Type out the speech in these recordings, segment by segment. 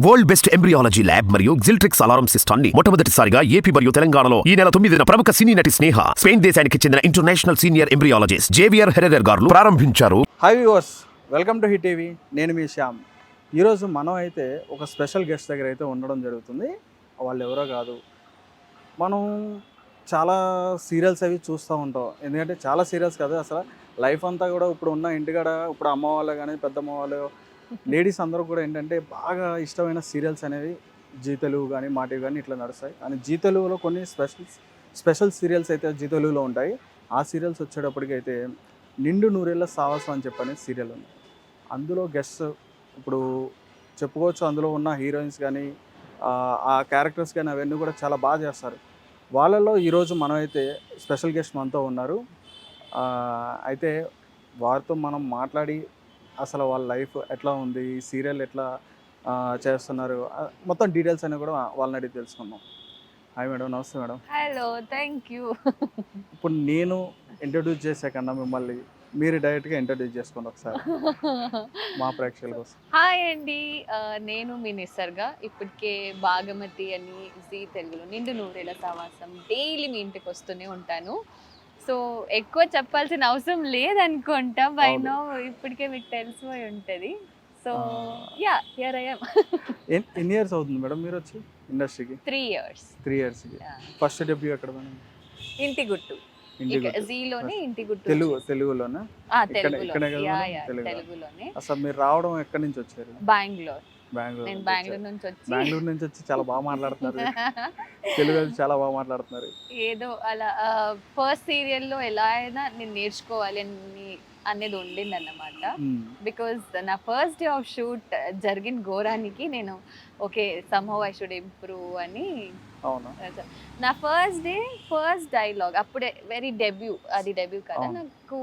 World best embryology lab మరియు జిల్ట్రిక్స్ alarm సిస్టాన్ని మొట్టమొదటిసారిగా AP మరియు తెలంగాణలో ఈ నెల 9న ప్రముఖ సినీ నటి స్నేహ స్పెయిన్ దేశానికి చెందిన international senior embryologist Javier Herrera గారు ప్రారంభించారు. Hi viewers, welcome to hit TV. నేను మీ శ్యామ్. ఈరోజు మనం అయితే ఒక స్పెషల్ గెస్ట్ దగ్గర అయితే ఉండడం జరుగుతుంది. వాళ్ళు ఎవరో కాదు, మనం చాలా సీరియల్స్ అవి చూస్తూ ఉంటాం. ఎందుకంటే చాలా సీరియల్స్ కదా, అసలు లైఫ్ అంతా కూడా ఇప్పుడు ఉన్న ఇంటికాడ ఇప్పుడు అమ్మ వాళ్ళు కానీ పెద్దమ్మ వాళ్ళు లేడీస్ అందరూ కూడా ఏంటంటే బాగా ఇష్టమైన సీరియల్స్ అనేవి జీ తెలుగు కానీ మా టీవీ కానీ ఇట్లా నడుస్తాయి. కానీ జీ తెలుగులో కొన్ని స్పెషల్ సీరియల్స్ అయితే జీ తెలుగులో ఉంటాయి. ఆ సీరియల్స్ వచ్చేటప్పటికైతే నిండు నూరేళ్ళ సావాసం అని చెప్పనే సీరియల్ ఉంది. అందులో గెస్ట్ ఇప్పుడు చెప్పుకోవచ్చు, అందులో ఉన్న హీరోయిన్స్ కానీ ఆ క్యారెక్టర్స్ కానీ అవన్నీ కూడా చాలా బాగా చేస్తారు. వాళ్ళలో ఈరోజు మనమైతే స్పెషల్ గెస్ట్ మనతో ఉన్నారు. అయితే వారితో మనం మాట్లాడి అసలు వాళ్ళ లైఫ్ ఎట్లా ఉంది, సీరియల్ ఎట్లా చేస్తున్నారు, మొత్తం డీటెయిల్స్ అన్నీ కూడా వాళ్ళని అడిగి తెలుసుకుందాం. హాయ్ మేడం, నమస్తే మేడం. Hello, thank you. ఇప్పుడు నేను ఇంట్రడ్యూస్ చేసే కన్నా మిమ్మల్ని మీరు డైరెక్ట్గా ఇంట్రడ్యూస్ చేసుకోండి ఒకసారి మా ప్రేక్షకుల కోసం. హాయ్ అండి, నేను మీ నిసర్గ. ఇప్పటికే భాగమతి అని జీ తెలుగులో నిండు నూరేళ్ళ సావాసం డైలీ మీ ఇంటికి వస్తూనే ఉంటాను. సో ఎక్కువ చెప్పాల్సిన అవసరం లేదనుకుంటా, బై నో ఇప్పటికే మీకు తెలిసిపోయి ఉంటుంది. So yeah, here I am. ఎన్ని ఇయర్స్ అవుతుంది మేడం మీరు వచ్చి ఇండస్ట్రీకి? 3 years. 3 yearకి. ఫస్ట్ డెబ్యూ ఎక్కడ మేడం? ఇంటి గుట్టు, జీలోనే ఇంటి గుట్టు. తెలుగులోనే? తెలుగులోనే. అసలు మీరు రావడం ఎక్కడి నుంచి వచ్చారు? బెంగళూరు. నేను బెంగళూరు నుంచి వచ్చి చాలా బాగా మాట్లాడుతున్నారు తెలుగు, చాలా బాగా మాట్లాడుతున్నారు. ఏదో అలా ఫస్ట్ సీరియల్లో ఎలా అయినా నేను నేర్చుకోవాలి అనేది ఉండింది అన్నమాట. బికాజ్ నా ఫస్ట్ డే ఆఫ్ షూట్ జరిగిన ఘోరానికి నేను okay somehow I should improve అని. నా ఫస్ట్ డే ఫస్ట్ డైలాగ్ అప్పుడే వెరీ అది డెబ్యూ కదా, నాకు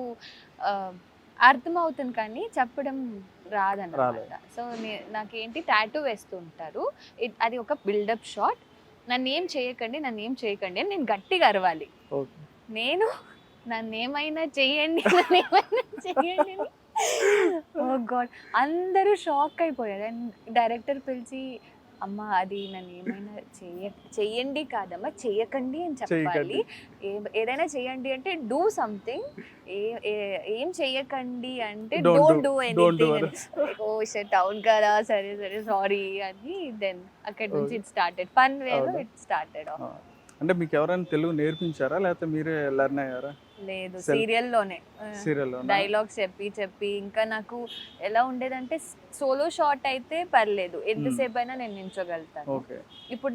అర్థమవుతుంది కానీ చెప్పడం రాదన్నమాట. సో నాకేంటి టాటూ వేస్తూ ఉంటారు, అది ఒక బిల్డప్ షాట్. నన్ను ఏం చేయకండి అని నేను గట్టిగా అరవాలి. నేను నన్నేమైనా చెయ్యండి ఓ గాడ్, అందరూ షాక్ అయిపోయారు. అండ్ డైరెక్టర్ పిలిచి అమ్మ అది నన్ను ఏమైనా చెయ్యండి కాదమ్మా చెయ్యకండి అని చెప్పాలి. ఏదైనా చెయ్యండి అంటే డూ సంథింగ్, ఏం చెయ్యకండి అంటే don't do anything. Oh shut అవును కదా, సరే సారీ అని. దెన్ అక్కడి నుంచి ఇట్ స్టార్టెడ్, ఫన్ వేలో ఇట్ స్టార్టెడ్. అంటే మీకు ఎవరైనా తెలుగు నేర్పించారా లేకపోతే మీరే లెర్న్ అయ్యారా? లేదు, సీరియల్లోనే డైలాగ్స్ చెప్పి ఇంకా నాకు ఎలా ఉండేదంటే సోలో షాట్ అయితే పర్లేదు, ఎంతసేపు అయినా నేను నించోగలుగుతాను. ఇప్పుడు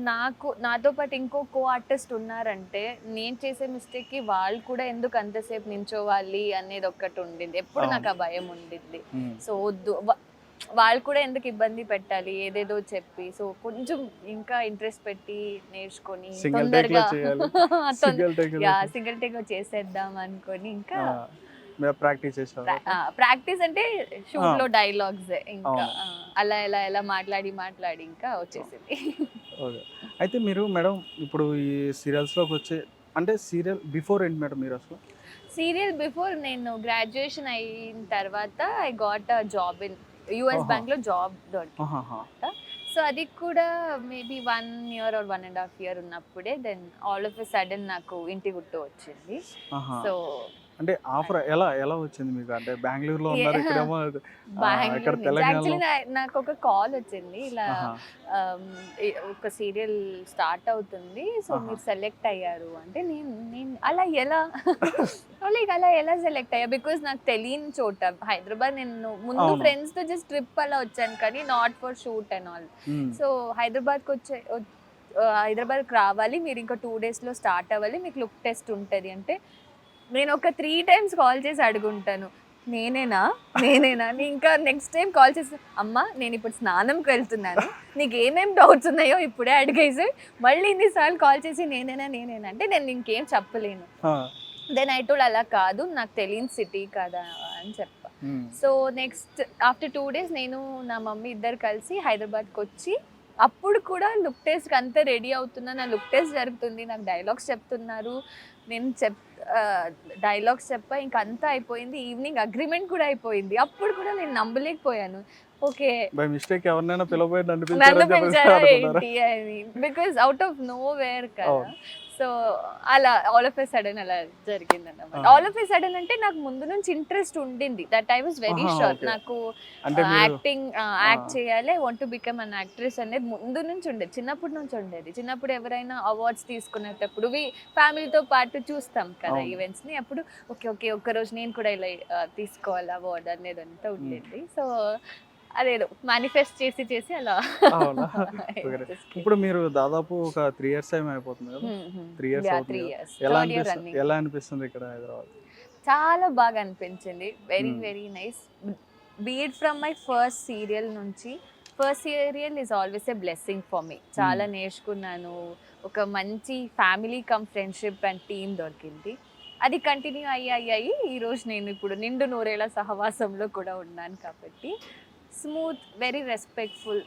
నాతో పాటు ఇంకో కో ఆర్టిస్ట్ ఉన్నారంటే నేను చేసే మిస్టేక్ కి వాళ్ళు కూడా ఎందుకు అంతసేపు నించోవాలి అనేది ఒక్కటి ఉండింది. ఎప్పుడు నాకు ఆ భయం ఉండింది. సో వద్దు, వాళ్ళు కూడా ఎందుకు ఇబ్బంది పెట్టాలి ఏదేదో చెప్పి. సో కొంచెం ఇంకా ఇంట్రెస్ట్ పెట్టి నేర్చుకొని తొందరగా సింగిల్ టేక్ చేసేద్దాం అనుకొని ఇంకా ప్రాక్టీస్ అంటే షూట్ లో డైలాగ్స్ ఇంకా అలా ఎలా మాట్లాడి ఇంకా వచ్చేసింది. అయితే మీరు మేడం ఇప్పుడు ఈ సీరియల్స్ లోకి వచ్చే అంటే సీరియల్ బిఫోర్ ఏంటి మేడం మీరు అసలు? సీరియల్ బిఫోర్ నేను గ్రాడ్యుయేషన్ అయిన తర్వాత I got a job in US bank లో జాబ్ దొరికింది. సో అది కూడా మేబీ 1 year or 1.5 years ఉన్నప్పుడే then all of a sudden నాకు ఇంటి గుట్టు వచ్చింది. సో అంటే ఆఫర్ ఎలా వచ్చింది మీకు? అంటే బెంగళూరులో ఉన్నారు, ఇక్కడేమో ఇక్కడ తెలంగాణలో. నాకు ఒక కాల్ వచ్చింది, ఇలా ఒక సీరియల్ స్టార్ట్ అవుతుంది, సో మీరు సెలెక్ట్ అయ్యారు అంటే నేను అలా ఎలా సెలెక్ట్ అయ్యా? బికాజ్ నాకు తెలియని చోట హైదరాబాద్, నేను ముందు ఫ్రెండ్స్ తో జస్ట్ ట్రిప్ అలా వచ్చాను కానీ not for shoot and all. So హైదరాబాద్కి రావాలి, మీరు ఇంకా 2 days లో స్టార్ట్ అవ్వాలి, మీకు లుక్ టెస్ట్ ఉంటుంది అంటే నేను ఒక 3 times కాల్ చేసి అడుగుంటాను, నేనేనా ఇంకా నెక్స్ట్ టైం కాల్ చేసి అమ్మ నేను ఇప్పుడు స్నానంకి వెళ్తున్నాను, నీకు ఏమేమి డౌట్స్ ఉన్నాయో ఇప్పుడే అడిగేసి మళ్ళీ ఇన్నిసార్లు కాల్ చేసి నేనేనా అంటే నేను ఇంకేం చెప్పలేను. దెన్ ఐ టోల్డ్ అలా కాదు, నాకు తెలియని సిటీ కదా అని చెప్పా. సో నెక్స్ట్ ఆఫ్టర్ 2 days నేను నా మమ్మీ ఇద్దరు కలిసి హైదరాబాద్కి వచ్చి, అప్పుడు కూడా లుక్ టెస్ట్కి అంతా రెడీ అవుతున్నా, నా లుక్ టెస్ట్ జరుగుతుంది, నాకు డైలాగ్స్ చెప్తున్నారు, నేను డైలాగ్స్ చెప్పా, ఇంక అంతా అయిపోయింది. ఈవినింగ్ అగ్రిమెంట్ కూడా అయిపోయింది. అప్పుడు కూడా నేను నమ్మలేకపోయాను. ఓకే బై మిస్టేక్ ఎవరినైనా పిలవబోయి నన్ను నన్ను పిలిచారని పిలిచారా అనుకున్నారా? ఏంటి అని, because out of know where కదా. అవును. సో అలా ఆల్ ఆఫ్ ఎ సడన్ అలా జరిగింది అన్నమాట. ఆ. ఆల్ ఆఫ్ ఎ సడన్ అంటే నాకు ముందు నుంచి ఇంట్రెస్ట్ ఉండింది, దట్ ఐ వాస్ వెరీ ఆహా, షూర్. okay. నాకు అంటే మీరు యాక్టింగ్ యాక్ట్ చేయాలి, want to become an actress అనేది ముందు నుంచి ఉండేది, చిన్నప్పటి నుంచి ఉండేది. చిన్నప్పుడు ఎవరైనా అవార్డ్స్ తీసుకునేటప్పుడు ఫ్యామిలీతో పాటు చూస్తాం కదా అవును. ఈవెంట్స్ ని, అప్పుడు ఓకే ఓకే ఒక్కరోజు నేను కూడా ఇలా తీసుకోవాలి అవార్డ్ అనేది అంతా ఉండేది. సో అదేదో మేనిఫెస్ట్ చేసి చేసి అలా అవునా? Okay. ఇప్పుడు మీరు దాదాపు ఒక 3 years టైం అయిపోతుంది కదా? 3 years అవుతుంది 3 కదా? years ఎలా థర్డ్ ఇయర్ అనిపిస్తుంది రన్నింగ్. ఎలా అనిపిస్తుంది ఇక్కడ హైదరాబాద్? చాలా బాగా అనిపించింది, very Hmm. Very nice. Beat from my first serial నుంచి, first serial is always a blessing for me. చాలా నేర్చుకున్నాను, ఒక మంచి family come friendship and team దొరికింది. అది కంటిన్యూ అయ్యాయి ఈరోజు నేను ఇప్పుడు నిండు నూరేళ్ల సహవాసంలో కూడా ఉన్నాను కాబట్టి స్మూత్, వెరీ రెస్పెక్ట్ఫుల్,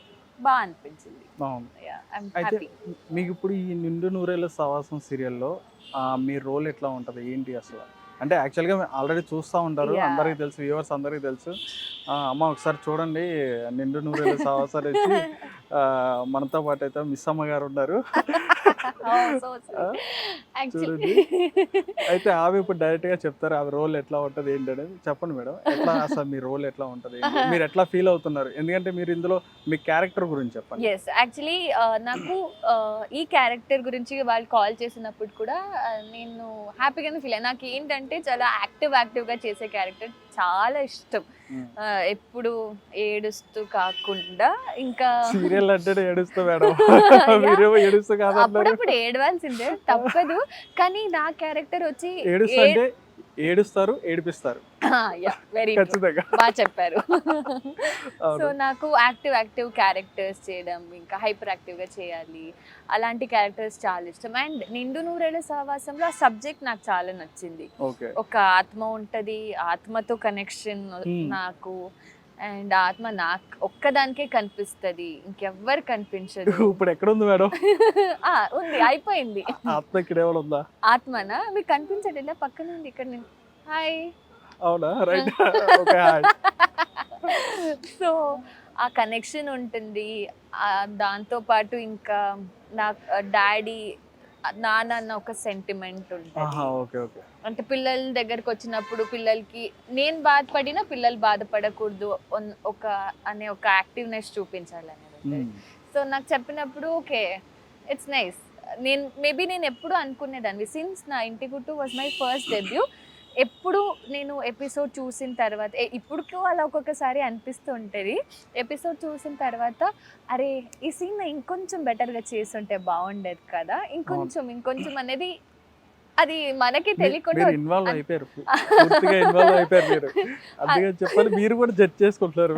బాగా అనిపించింది. అవును. ఐఎమ్ అయితే హ్యాపీ. మీకు ఇప్పుడు ఈ నిండు నూరేళ్ళ సవాసం సీరియల్లో మీ రోల్ ఎట్లా ఉంటుంది ఏంటి అసలు? అంటే యాక్చువల్గా ఆల్రెడీ చూస్తూ ఉంటారు, Yeah. అందరికీ తెలుసు, వ్యూవర్స్ అందరికీ తెలుసు. అమ్మ ఒకసారి చూడండి నిండు నూరేళ్ళ సవాసాలు వచ్చి మనతో పాటు అయితే మిస్ అమ్మ గారు ఉన్నారు. చూడండి. అయితే ఆమె ఇప్పుడు డైరెక్ట్గా చెప్తారు ఆమె రోల్ ఎట్లా ఉంటుంది ఏంటి అనేది. చెప్పండి మేడం, ఎట్లా అసలు మీ రోల్ ఎట్లా ఉంటుంది, మీరు ఎట్లా ఫీల్ అవుతున్నారు? ఎందుకంటే మీరు ఇందులో మీ క్యారెక్టర్ గురించి చెప్పండి. ఎస్, యాక్చువల్లీ నాకు ఈ క్యారెక్టర్ గురించి వాళ్ళు కాల్ చేసినప్పుడు కూడా నేను హ్యాపీగానే ఫీల్ అయ్యాను. నాకు ఏంటంటే చాలా యాక్టివ్గా చేసే క్యారెక్టర్ చాలా ఇష్టం. ఎప్పుడు ఏడుస్తూ కాకుండా ఇంకా సీరియల్ అంటే ఏడుస్తూ మేడం, మీరేమో ఏడుస్తూ కాదన్నారు. అప్పుడప్పుడు ఏడవాల్సిందే, తప్పదు. కానీ నా క్యారెక్టర్ వచ్చి ఏడుస్తా అంటే ఏడుస్తారు, ఏడిపిస్తారు వెరీ ఖచ్చితంగా. బాగా చెప్పారు. సో అవును. నాకు యాక్టివ్ క్యారెక్టర్స్ చేయడం, ఇంకా హైపర్ యాక్టివ్గా చేయాలి, అలాంటి క్యారెక్టర్స్ చాలా ఇష్టం. అండ్ నిండు నూరేళ్ల సహవాసంలో ఆ సబ్జెక్ట్ నాకు చాలా నచ్చింది. ఓకే. ఒక ఆత్మ ఉంటుంది, ఆత్మతో కనెక్షన్ నాకు, అండ్ ఆత్మ నాకు ఒక్కదానికే కనిపిస్తుంది, ఇంకెవ్వరు కనిపించదు. ఇప్పుడు ఎక్కడ ఉంది మేడం ఉంది, అయిపోయింది. ఆత్మ ఇక్కడ ఏమైనా ఉందా? ఆత్మనా మీకు కనిపించట్లేదా? పక్కన ఉంది, ఇక్కడ నేను. హాయ్. అవునా? రైట్. ఓకే. సో ఆ కనెక్షన్ ఉంటుంది. దాంతో పాటు ఇంకా నాకు డాడీ నాన్న అన్న ఒక సెంటిమెంట్ ఉంటుంది. Okay okay. అంటే పిల్లల దగ్గరకు వచ్చినప్పుడు పిల్లలకి నేను బాధపడినా పిల్లలు బాధపడకూడదు ఒక అనే ఒక యాక్టివ్నెస్ చూపించాలి అనేది ఉంటుంది. సో నాకు చెప్పినప్పుడు ఓకే, ఇట్స్ నైస్. నేను ఎప్పుడు అనుకునేదాన్ని, సిన్స్ నా ఇంటి గుట్టు వాజ్ మై ఫస్ట్ డెబ్యూ, ఎప్పుడు నేను ఎపిసోడ్ చూసిన తర్వాత ఇప్పుడుకు అలా ఒక్కొక్కసారి అనిపిస్తూ ఉంటుంది. ఎపిసోడ్ చూసిన తర్వాత అరే ఈ సీన్ ఇంకొంచెం బెటర్గా చేస్తుంటే బాగుండేది కదా, ఇంకొంచెం అనేది అది మనకి తెలియకుండా ఇన్వాల్వ్ అయిపోయారు, పూర్తిగా ఇన్వాల్వ్ అయిపోయారు మీరు. అందుకని చెప్పాలి, మీరు కూడా జడ్జ్ చేసుకుంటున్నారు.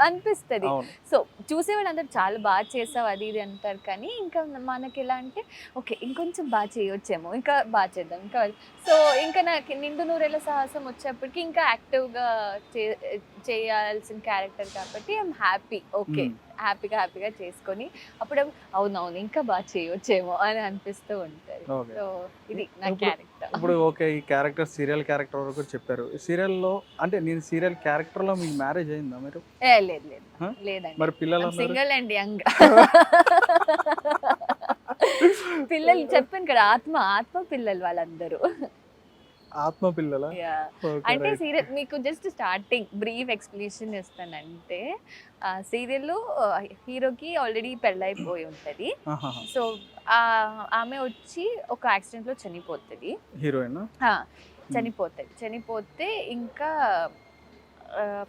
అనిపిస్తుంది. సో చూసేవాళ్ళు అందరు చాలా బాగా చేసావు అది ఇది అంటారు, కానీ ఇంకా మనకి ఎలా అంటే ఓకే ఇంకొంచెం బాగా చేయొచ్చేమో, ఇంకా బాగా చేద్దాం ఇంకా. సో ఇంకా నాకు నిండు నూరేళ్ల సాహసం వచ్చేప్పటికి ఇంకా యాక్టివ్గా చేయాల్సిన క్యారెక్టర్ కాబట్టి ఐఎమ్ హ్యాపీ. ఓకే, హ్యాపీగా చేసుకొని అప్పుడు అవునవును ఇంకా బాగా చేయొచ్చేమో అని అనిపిస్తూ ఉంటుంది. సో ఇది నా క్యారెక్టర్. ఇప్పుడు ఓకే, ఈ క్యారెక్టర్ సీరియల్ క్యారెక్టర్ వరకు చెప్పారు. సీరియల్లో అంటే నేను సీరియల్ క్యారెక్టర్లో మీకు మ్యారేజ్ అయిందా మీరు? లేదండి. మరి పిల్లలు సింగిల్ అండ్ యంగ్. పిల్లలు చెప్పాను కదా, ఆత్మ పిల్లలు వాళ్ళందరూ. ఆత్మ పిల్లల అంటే సీరియల్ మీకు జస్ట్ స్టార్టింగ్ బ్రీఫ్ ఎక్స్ప్లెనేషన్ ఇస్తానంటే, సీరియల్లో హీరోకి ఆల్రెడీ పెళ్ళైపోయి ఉంటుంది. సో ఆమె వచ్చి ఒక యాక్సిడెంట్లో చనిపోతుంది, హీరోయిన్ చనిపోతే ఇంకా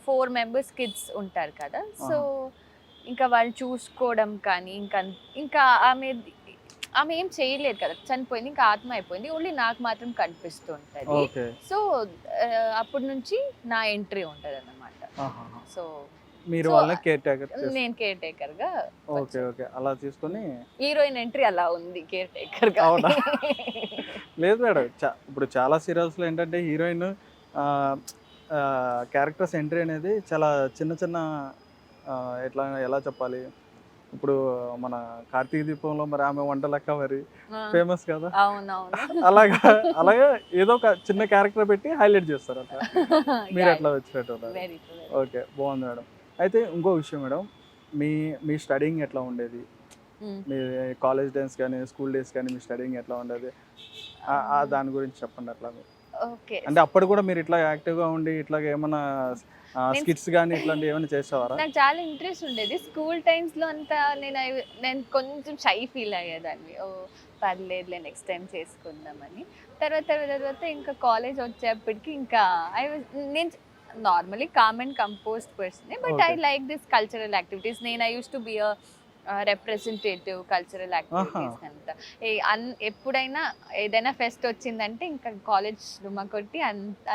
4 members కిడ్స్ ఉంటారు కదా. సో ఇంకా వాళ్ళు చూసుకోవడం కానీ ఇంకా ఆమె ఏం చేయలేదు కదా, చనిపోయింది, ఇంకా ఆత్మ అయిపోయింది, ఓన్లీ నాకు మాత్రం కనిపిస్తూ ఉంటుంది. సో అప్పటి నుంచి నా ఎంట్రీ ఉంటుంది అన్నమాట. సో మీరు వాళ్ళ కేర్ టేకర్, నేను కేర్ టేకర్ గా. ఓకే ఓకే, అలా తీసుకొని హీరోయిన్ ఎంట్రీ అలా ఉంది కేర్ టేకర్ గా. అవునా? లేదు మేడం, ఇప్పుడు చాలా సీరియల్స్లో ఏంటంటే హీరోయిన్ క్యారెక్టర్స్ ఎంట్రీ అనేది చాలా చిన్న ఎలా చెప్పాలి, ఇప్పుడు మన కార్తీక దీపంలో మరి ఆమె వంటలక్క మరి ఫేమస్ కదా, అలాగా ఏదో ఒక చిన్న క్యారెక్టర్ పెట్టి హైలైట్ చేస్తారు అట్లా. మీరు అట్లా వచ్చినట్టు. ఓకే, బాగుంది మేడం. అయితే ఇంకో విషయం మేడం, మీ మీ స్టడీయింగ్ ఎట్లా ఉండేది? మీ కాలేజ్ డేస్ కానీ స్కూల్ డేస్ కానీ మీ స్టడీయింగ్ ఎట్లా ఉండేది? దాని గురించి చెప్పండి అట్లా. ఓకే. అంటే అప్పుడు కూడా మీరు ఇట్లా యాక్టివ్గా ఉండి ఇట్లాగ ఏమన్నా స్కిట్స్ కానీ ఇట్లాంటివి ఏమైనా చేసేవారా? నాకు చాలా ఇంట్రెస్ట్ ఉండేది. స్కూల్ టైమ్స్‌లో అంతా నేను కొంచెం షై ఫీల్ అయ్యేదాన్ని. ఓహ్! పర్లేదులే నెక్స్ట్ టైం చేసుకుందామని. తర్వాత ఇంకా కాలేజ్ వచ్చేప్పటికి ఇంకా నేను నార్మల్లీ కామ్ అండ్ కంపోజ్డ్ పర్సనే. But I okay. Like this cultural activities. I used to be representative cultural activities అంతా. ఎప్పుడైనా ఏదైనా ఫెస్ట్ వచ్చిందంటే ఇంకా కాలేజ్ డుమ్మా కొట్టి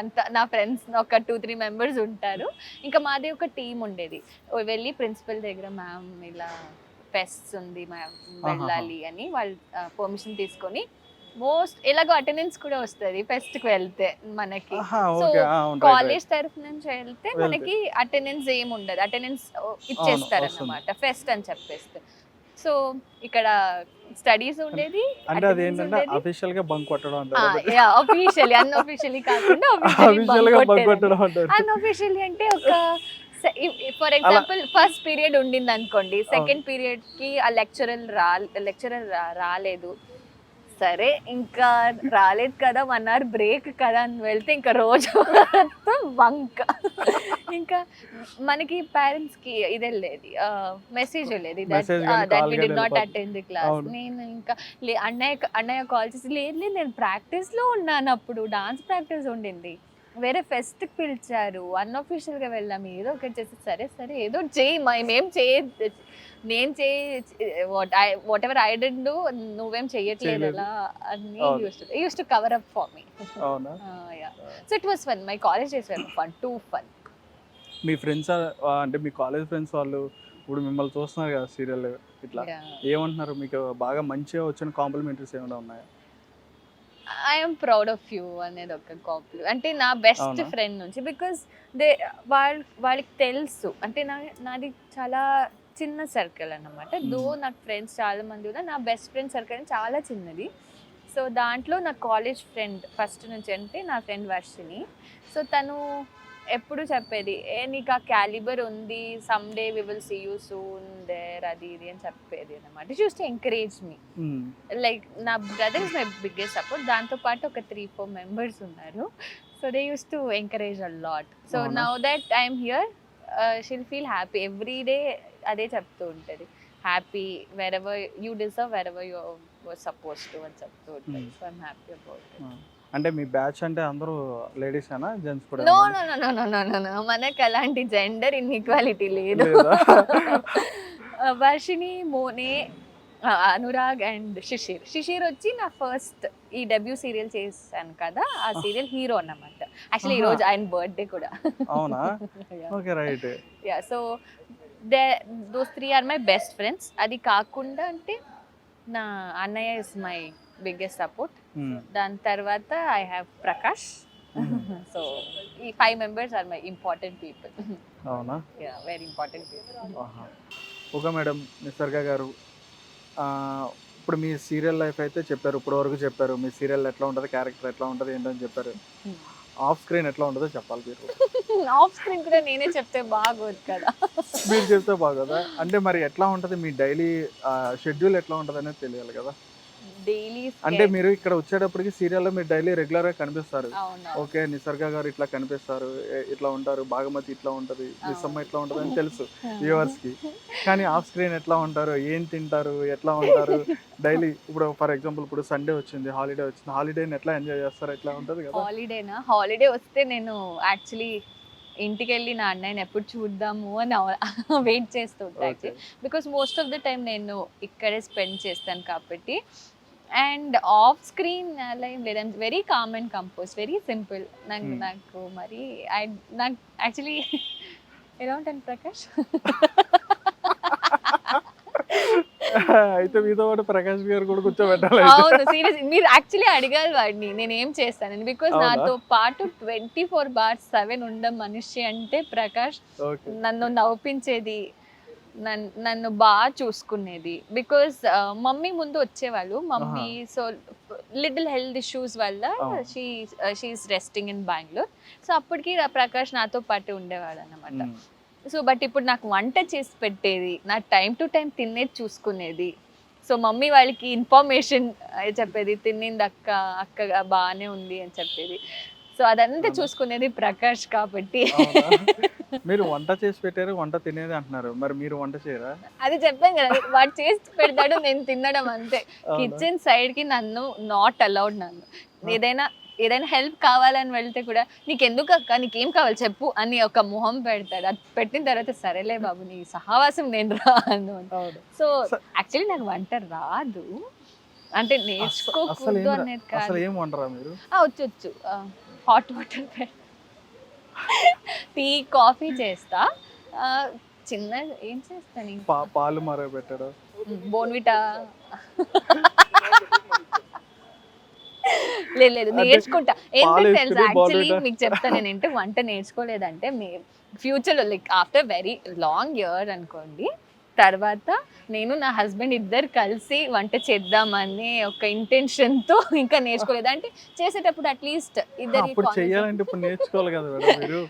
అంత నా ఫ్రెండ్స్ ఒక 2-3 మెంబర్స్ ఉంటారు. ఇంకా మాది ఒక టీం ఉండేది. వెళ్ళి ప్రిన్సిపల్ దగ్గర మ్యామ్ ఇలా ఫెస్ట్ ఉంది మ్యామ్ వెళ్ళాలి అని వాళ్ళు పర్మిషన్ తీసుకొని ఎలాగో అటెండెన్స్ కూడా వస్తుంది ఫెస్ట్కి వెళ్తే మనకి. సో కాలేజ్ తరఫు నుంచి వెళ్తే మనకి అటెండెన్స్ ఏమి ఉండదు, అటెండెన్స్ ఇచ్చేస్తారు అన్నమాట ఫెస్ట్ అని చెప్పేస్తే. సో ఇక్కడ స్టడీస్ ఉండేది, అంటే అది ఏంటంటే అఫీషియల్ గా బంక్ కొట్టడం అంటారు. అఫీషియల్లీ అన్అఫీషియల్లీ కాకుండా అఫీషియల్ గా బంక్ కొట్టడం అంటారు. అన్అఫీషియల్లీ అంటే ఒక ఫర్ ఎగ్జాంపుల్ ఫస్ట్ పీరియడ్ ఉండింది అనుకోండి, సెకండ్ పీరియడ్ కి ఆ లెక్చరర్ రాలేదు, సరే ఇంకా రాలేదు కదా 1 hour బ్రేక్ కదా అని వెళ్తే ఇంకా రోజు బంక్. ఇంకా మనకి పేరెంట్స్కి ఇది వెళ్ళేది, మెసేజ్ వెళ్ళేది that we did not attend the class. నేను ఇంకా అన్నయ్య కాల్ చేసి లేదు నేను ప్రాక్టీస్లో ఉన్నాను, అప్పుడు డాన్స్ ప్రాక్టీస్ ఉండింది, వేరే ఫెస్ట్కి పిలిచారు, అన్అఫీషియల్గా వెళ్ళాం, ఏదో ఒకటి చేసి సరే ఏదో చేయి మేమేం నేను what ever I did do నువ్వేం చెయ్యట్లేదు అలా అని use to cover up for me. So it was fun. My college days were fun, two fun. Me friends అంటే మీ కాలేజ్ ఫ్రెండ్స్ వాళ్ళు ఇప్పుడు మిమ్మల్ని చూస్తున్నారు కదా సీరియల్ ఇట్లా, ఏమంటున్నారు? మీకు బాగా మంచిగా వచ్చిన కాంప్లిమెంటరీస్ ఏమైనా ఉన్నాయా? ఐఎమ్ ప్రౌడ్ ఆఫ్ యూ అనేది ఒక కాంప్లిమెంట్, అంటే నా బెస్ట్ ఫ్రెండ్ నుంచి. బికాస్ వాళ్ళకి తెలుసు అంటే నాది చాలా చిన్న సర్కిల్ అన్నమాట. దో నాకు ఫ్రెండ్స్ చాలా మంది ఉన్నారు, నా బెస్ట్ ఫ్రెండ్ సర్కిల్ చాలా చిన్నది. సో దాంట్లో నా కాలేజ్ ఫ్రెండ్ ఫస్ట్ నుంచి అంటే నా ఫ్రెండ్ వర్షిని. సో తను ఎప్పుడు చెప్పేది నీకు ఆ క్యాలిబర్ ఉంది, some day we will see you soon there, అది ఇది అని చెప్పేది అనమాట. Use to encourage me. Like నా brother is my biggest support, దాంతోపాటు ఒక 3-4 మెంబర్స్ ఉన్నారు. So they use to encourage a lot. So now that I'm here she'll feel happy every day. అదే చెప్తూ ఉంటుంది, happy wherever you deserve, wherever you were suppose to అని చెప్తూ ఉంటుంది. So I'm happy about it. అంటే మీ batch అంటే అందరూ ladies అయినా జెంట్స్ కూడా? నో మనకు అలాంటి జెండర్ ఇన్ఈక్వాలిటీ లేదు. వర్షిని, మోనే, అనురాగ్ అండ్ శిశిర్ వచ్చి నా ఫస్ట్ ఈ డెబ్యూ సీరియల్ చేశాను కదా, ఆ సీరియల్ హీరో అన్నమాట. యాక్చువల్లీ ఈ రోజు ఆయన బర్త్డే కూడా. అవునా? Okay, right. Ya, so those 3 are my best friends. అది కాకుండా అంటే నా అన్నయ్య ఇస్ మై బిగ్గెస్ట్ సపోర్ట్. దాని తర్వాత ఐ హ్యావ్ ప్రకాష్. సో ఈ 5 members are my important people. అవునా? Yeah, very important people. Okay madam, Nisarga garu, ఇప్పుడు మీ సీరియల్ లైఫ్ అయితే చెప్పారు, ఇప్పుడు వరకు చెప్పారు. మీ సీరియల్ ఎట్లా ఉంటుంది, క్యారెక్టర్ ఎట్లా ఉంటుంది ఏంటని చెప్పారు. ఆఫ్ స్క్రీన్ ఎట్లా ఉంటుందో చెప్పాలి మీరు. ఆఫ్ స్క్రీన్ కూడా నేనే చెప్తే బాగోదు కదా. మీరు చెప్తే బాగోదా? అంటే మరి ఎట్లా ఉంటుంది మీ డైలీ షెడ్యూల్ ఎట్లా ఉంటుంది అనేది తెలియాలి కదా. డైలీ అంటే మీరు ఇక్కడ వచ్చేటప్పటికి సీరియల్లో మీరు డైలీ రెగ్యులర్ గా కనిపిస్తారు. ఓకే, నిసర్గ గారు ఇట్లా కనిపిస్తారు, ఇట్లా ఉంటారు, భాగమతి ఇట్లా ఉంటది, మిస్సమ్మ ఇట్లా ఉంటది అని తెలుసు వ్యూవర్స్ కి. కానీ ఆఫ్ స్క్రీన్ ఎట్లా ఉంటారు, ఏం తింటారు, ఎట్లా ఉంటారు డైలీ? ఇప్పుడు ఫర్ ఎగ్జాంపుల్ ఇప్పుడు సండే వచ్చింది, హాలిడే వచ్చింది, హాలిడేని ఎట్లా ఎంజాయ్ చేస్తారు, ఎట్లా ఉంటది కదా? హాలిడే వస్తే నేను యాక్చువల్లీ ఇంటికి వెళ్ళి నా అన్నయ్యని ఎప్పుడు చూద్దాము అని వెయిట్ చేస్తూ ఉంటాను. Because most of the time నేను ఇక్కడే స్పెండ్ చేస్తాను కాబట్టి. అండ్ ఆఫ్ స్క్రీన్ అలా ఏం లేదు, very calm and compose, very simple. నాకు మరి నాకు యాక్చువల్లీ ఎలా ఉంటాను ప్రకాష్? అయితే మీతో పాటు ప్రకాష్ గారు కూడా కూర్చోబెట్టాలి. అవును, సీరియస్, మీరు యాక్చువల్లీ అడిగారు వాడిని నేను ఏం చేస్తానని. బికాస్ నాతో పాటు 24/7 ఉండే మనిషి అంటే ప్రకాష్. నన్ను నవ్వించేది, నన్ను బాగా చూసుకునేది. బికాస్ మమ్మీ ముందు వచ్చేవాళ్ళు, mummy so little health issues వల్ల she is resting in Bengaluru. So అప్పటికి ప్రకాష్ నాతో పాటు ఉండేవాడు అన్నమాట. సో బట్ ఇప్పుడు నాకు వంట చేసి పెట్టేది, నా టైం టు టైం తినేది చూసుకునేది, సో మమ్మీ వాళ్ళకి ఇన్ఫర్మేషన్ చెప్పేది, తినింది అక్క, అక్క బాగానే ఉంది అని చెప్పేది, సో అదంతా చూసుకునేది ప్రకాష్ కాబట్టి. మీరు వంట చేసి పెట్టారు, వంట తినేది అంటున్నారు, మరి మీరు వంట చేయరా? అది చెప్పాను కదా, వాడు చేసి పెడతాడు, నేను తినడం అంతే. కిచెన్ సైడ్ కి నన్ను నాట్ అలౌడ్. నన్ను ఏదైనా హెల్ప్ కావాలని వెళ్తే కూడా నీకు ఎందుకు అక్క, నీకేం కావాలి చెప్పు అని ఒక మొహం పెడతాడు. అది పెట్టిన తర్వాత సరేలే బాబు నీ సహవాసం నేను రాను. సో యాక్చువల్లీ నాకు వంట రాదు, అంటే నేర్చుకోకూడదు అనేది కాదు. అసలు ఏం వంటరా మీరు? వచ్చు. హాట్ వాటర్, టీ, కాఫీ చేస్తా. చిన్న ఏం చేస్తాను, పాలు మరగబెట్టడం, బోన్విటా. లేదు నేర్చుకుంటా. ఏంటంటే తెలుసా, యాక్చువల్లీ మీకు చెప్తా, నేను ఏంటి వంట నేర్చుకోలేదంటే ఫ్యూచర్లో like after very long year అనుకోండి, తర్వాత నేను నా హస్బెండ్ ఇద్దరు కలిసి వంట చేద్దామనే ఒక ఇంటెన్షన్ తో ఇంకా నేర్చుకోలేదు. అంటే చేసేటప్పుడు అట్లీస్ట్ ఇద్దరు చేయాలంటే ఇప్పుడు నేర్చుకోవాలి కదా మేడం మీరు.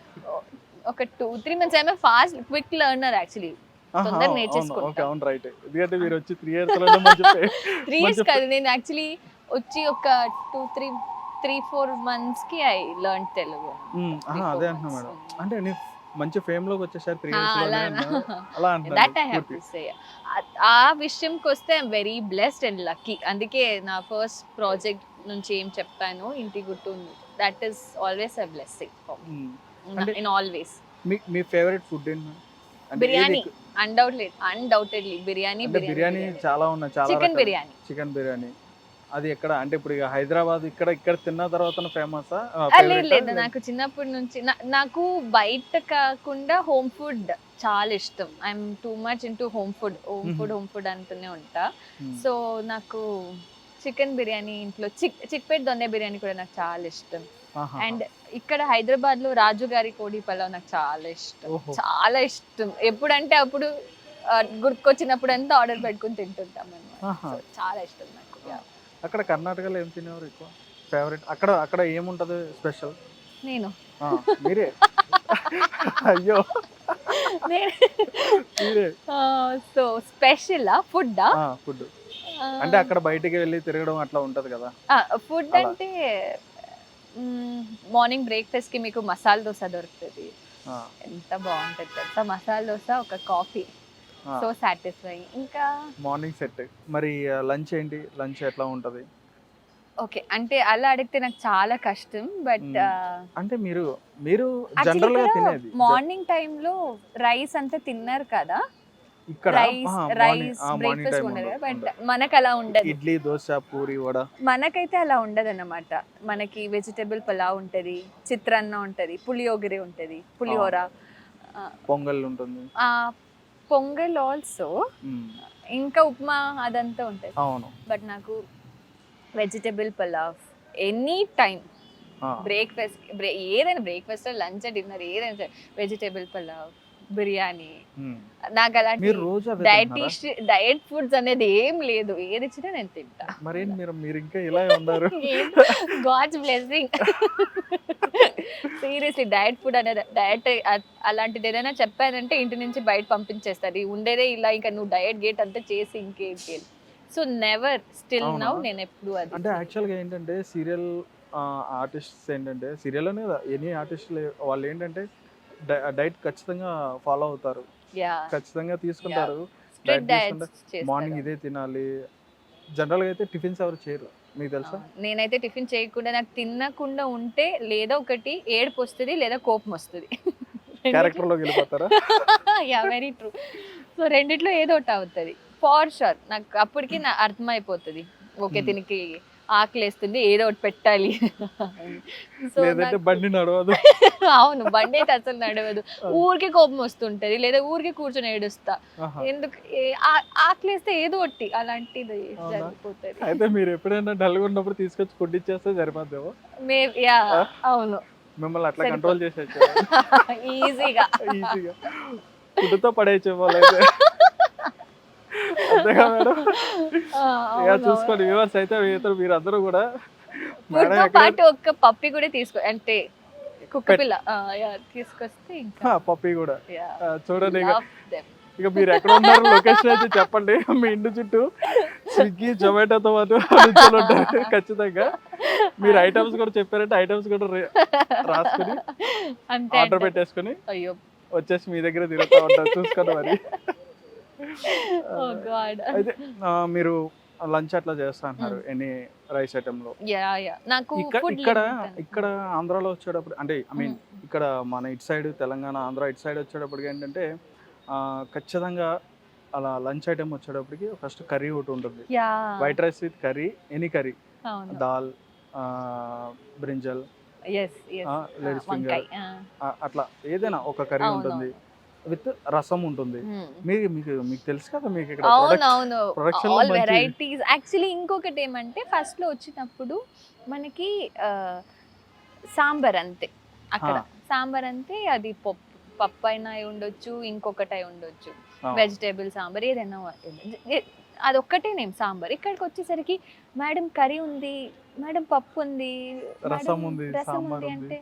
ఒక 2-3 months ఏమో ఫాస్ట్ క్విక్ లెర్నర్ యాక్చువల్లీ, తొందరగా నేర్చేసుకుంటా. అవును రైట్. ఎందుకంటే మీరు వచ్చి 3 years లోనే మంచి 3 years కాదు, నేను యాక్చువల్లీ వచ్చి ఒక 2-3-4 months కి ఐ లెర్న్ తెలుగు. అదే అంటున్నా మేడం, అంటే నేను మంచి ఫేమ్ లోకి వచ్చేసారు 3 years లోనే అలా అంటున్నారు. That I have to say. ఆ విషయంకి వస్తే I'm very blessed and lucky. అందుకే నా ఫస్ట్ ప్రాజెక్ట్ నుంచి ఏం చెప్పాను, ఇంటి గుట్టు, that is always a blessing in all ways. Me favourite food ఏంటి? బిర్యానీ, అన్డౌటెడ్లీ బిర్యానీ. బిర్యానీ చాలా ఉన్నాయి, చాలా చికెన్ బిర్యానీ. అది ఎక్కడ అంటే ఇప్పుడు హైదరాబాద్ ఇక్కడ తిన్న తర్వాత ఫేమసా? లేదు, నాకు చిన్నప్పటి నుంచి నాకు బయట కాకుండా హోమ్ ఫుడ్ చాలా ఇష్టం. I'm too much into home food అంటూనే ఉంటా. సో నాకు చికెన్ బిర్యానీ, ఇంట్లో చిక్పేట్ దొన్నె బిర్యానీ కూడా నాకు చాలా ఇష్టం. అండ్ ఇక్కడ హైదరాబాద్ లో రాజు గారి కోడి పలావ్ నాకు చాలా ఇష్టం. ఎప్పుడంటే అప్పుడు గుర్తుకొచ్చినప్పుడు అంతా ఆర్డర్ పెట్టుకుని తింటుంటాం అన్నమాట. చాలా ఇష్టం నాకు. అక్కడ కర్ణాటకలో ఏం తినేవారు ఎక్కువ? ఫేవరెట్ అక్కడ ఏముంటది స్పెషల్? నేను మీరే? అయ్యో మీరే. సో స్పెషల్ ఫుడ్ అంటే అక్కడ బయటికి వెళ్ళి తిరగడం అట్లా ఉంటది కదా. ఫుడ్ అంటే మార్నింగ్ బ్రేక్ఫాస్ట్ కి మీకు మసాలా దోశ దొరుకుతుంది, ఎంత బాగుంటుంది తెలుసా. మసాలా దోశ, ఒక కాఫీ, సో సాటిస్ఫై. ఇంకా మార్నింగ్ సెట్. మరి లంచ్ ఏంటి? లంచ్ ఎట్లా ఉంటది? ఓకే, అంటే అలా అడిగితే నాకు చాలా కష్టం. బట్ అంటే మీరు జనరల్ గా తినేది మార్నింగ్ టైం లో రైస్ అంతా తిన్నారు కదా, ఇక్కడ రైస్ బ్రేక్ఫాస్ట్ ఉండదు. బట్ మనకు అలా ఉండదు. ఇడ్లీ, దోశ, పూరి, వడ మనకైతే అలా ఉండదు అన్నమాట. మనకి వెజిటబుల్ పులావ్ ఉంటది, చిత్రాన్న ఉంటది, పులియోగరే ఉంటది, పులిహోర, పొంగల్ ఉంటుంది, పొంగల్ ఆల్సో, ఇంకా ఉప్మా అదంతా ఉంటది. అవును. బట్ నాకు vegetable pulao any time, breakfast ఏదైనా, బ్రేక్ఫాస్ట్, లంచ్, డిన్నర్ ఏదైనా, వెజిటబుల్ పులావ్, బిర్యానీ. నాకు అలాంటి డయట్ ఫుడ్స్ అనేది ఏం లేదు, ఏది ఇచ్చినా నేను తింటా. మరి మీరు ఇంకా ఇలా ఉన్నారు. God's blessing. Seriously diet food అనేది, డయట్ అలాంటిది ఏదైనా చెప్పానంటే ఇంటి నుంచి బయట పంపించేస్తారు. ఉండేదే ఇలా, ఇంకా నువ్వు డయట్ గేట్ అంతా చేసి ఇంకేంటి. సో నెవర్, స్టిల్ నౌ నేను ఎప్పుడు అది. అంటే యాక్చువల్గా ఏంటంటే సీరియల్ ఆర్టిస్ట్స్ ఏంటంటే, సీరియల్ అనే ఎనీ ఆర్టిస్ట్ వాళ్ళు ఏంటంటే డైట్ ఖచ్చితంగా ఫాలో అవుతారు, ఖచ్చితంగా తీసుకుంటారు. మార్నింగ్ ఇదే తినాలి. జనరల్ గా అయితే టిఫిన్స్ ఎవరు చేయరు, మీకు తెలుసా? నేనైతే టిఫిన్ చేయకుండా, నాకు తినకుండా ఉంటే లేదా ఒకటి ఏడుపు వస్తుంది లేదా కోపం వస్తుంది. క్యారెక్టర్ లోకి వెళ్ళిపోతారా? Yeah, very true. సో రెండిట్లో ఏదో ఒకటి అవుతుంది ఫార్ షూర్. నాకు అప్పటికి నా అర్థమైపోతుంది, ఓకే దీనికి ఆకలేస్తుంది, ఏదో ఒకటి పెట్టాలి. సో బండి నడవదు. అవును, బండి అయితే అసలు నడవదు. ఊరికి కోపం వస్తుంటది, లేదా ఊరికి కూర్చొని ఏడుస్తా. ఎందుకు ఆకలేస్తే ఏదో ఒకటి అలాంటిది జరిగిపోతుంది. అయితే మీరు ఎప్పుడైనా డల్గా ఉన్నప్పుడు తీసుకొచ్చి ఫుడ్ ఇచ్చేస్తే సరిపోద్దేమో. యా అవును, మిమ్మల్ని అట్లా కంట్రోల్ చేసేచ్చు ఈజీగా ఫుడ్తో పడేయచ్చు వాళ్ళైతే. అంతేగా మేడం? చూసుకోండి వ్యూవర్స్, అయితే మీరు అందరూ కూడా పాటు ఒక పప్పి కూడా తీసుకో, అంటే కుక్క పిల్ల తీసుకొస్తే ఇంకా పప్పి కూడా yeah, చూడండి ఇక love them. ఇక మీరు ఎక్కడ ఉన్నారు లొకేషన్ అయితే చెప్పండి, మీ ఇంటి చుట్టూ స్విగ్గీ జొమాటోతో పాటు నిల్చొని ఉంటారు ఖచ్చితంగా. మీరు ఐటమ్స్ కూడా చెప్పారంటే ఐటమ్స్ కూడా రాసుకొని అంతే ఆర్డర్ అంటారు. పెట్టేసుకొని అయ్యో వచ్చేసి మీ దగ్గర తిరుగుతూ ఉంటారు చూసుకొని మరి. oh god అయితే మీరు లంచ్ అట్లా చేస్తా అంటున్నారు ఎన్ని రైస్ ఐటెంలో. yeah నాకు food ఇక్కడ limit. ఇక్కడ ఆంధ్రాలో వచ్చేటప్పుడు అంటే ఐ మీన్ ఇక్కడ మన ఇటు సైడ్ తెలంగాణ ఆంధ్ర ఇటు సైడ్ వచ్చేటప్పటికి ఏంటంటే ఖచ్చితంగా అలా లంచ్ ఐటెం వచ్చేటప్పటికి ఫస్ట్ కర్రీ ఒకటి ఉంటుంది. yeah white rice with curry, any curry, అవును dal, brinjal, yes yes ladies వంకాయ ఫింగర్, అట్లా ఏదైనా ఒక కర్రీ ఉంటుంది విత్ రసం ఉంటుంది. మీకు మీకు మీకు తెలుసు కదా మీకు ఇక్కడ అవునవును production లో ఆల్ మంచి- వెరైటీస్. యాక్చువల్లీ ఇంకొకటి ఏమంటే ఫస్ట్ లో వచ్చినప్పుడు మనకి సాంబార్ అంతే అక్కడ సాంబార్ అంతే, అది పప్పు అయినా అయి ఉండొచ్చు, ఇంకొకటి అయి ఉండొచ్చు, వెజిటేబుల్ సాంబార్ ఏదైనా అదొక్కటే నేమ్ సాంబార్. ఇక్కడికి వచ్చేసరికి మేడం కర్రీ ఉంది, మేడం పప్పు ఉంది, రసం ఉంది, రసం సాంబార్ ఉంది ఉంది.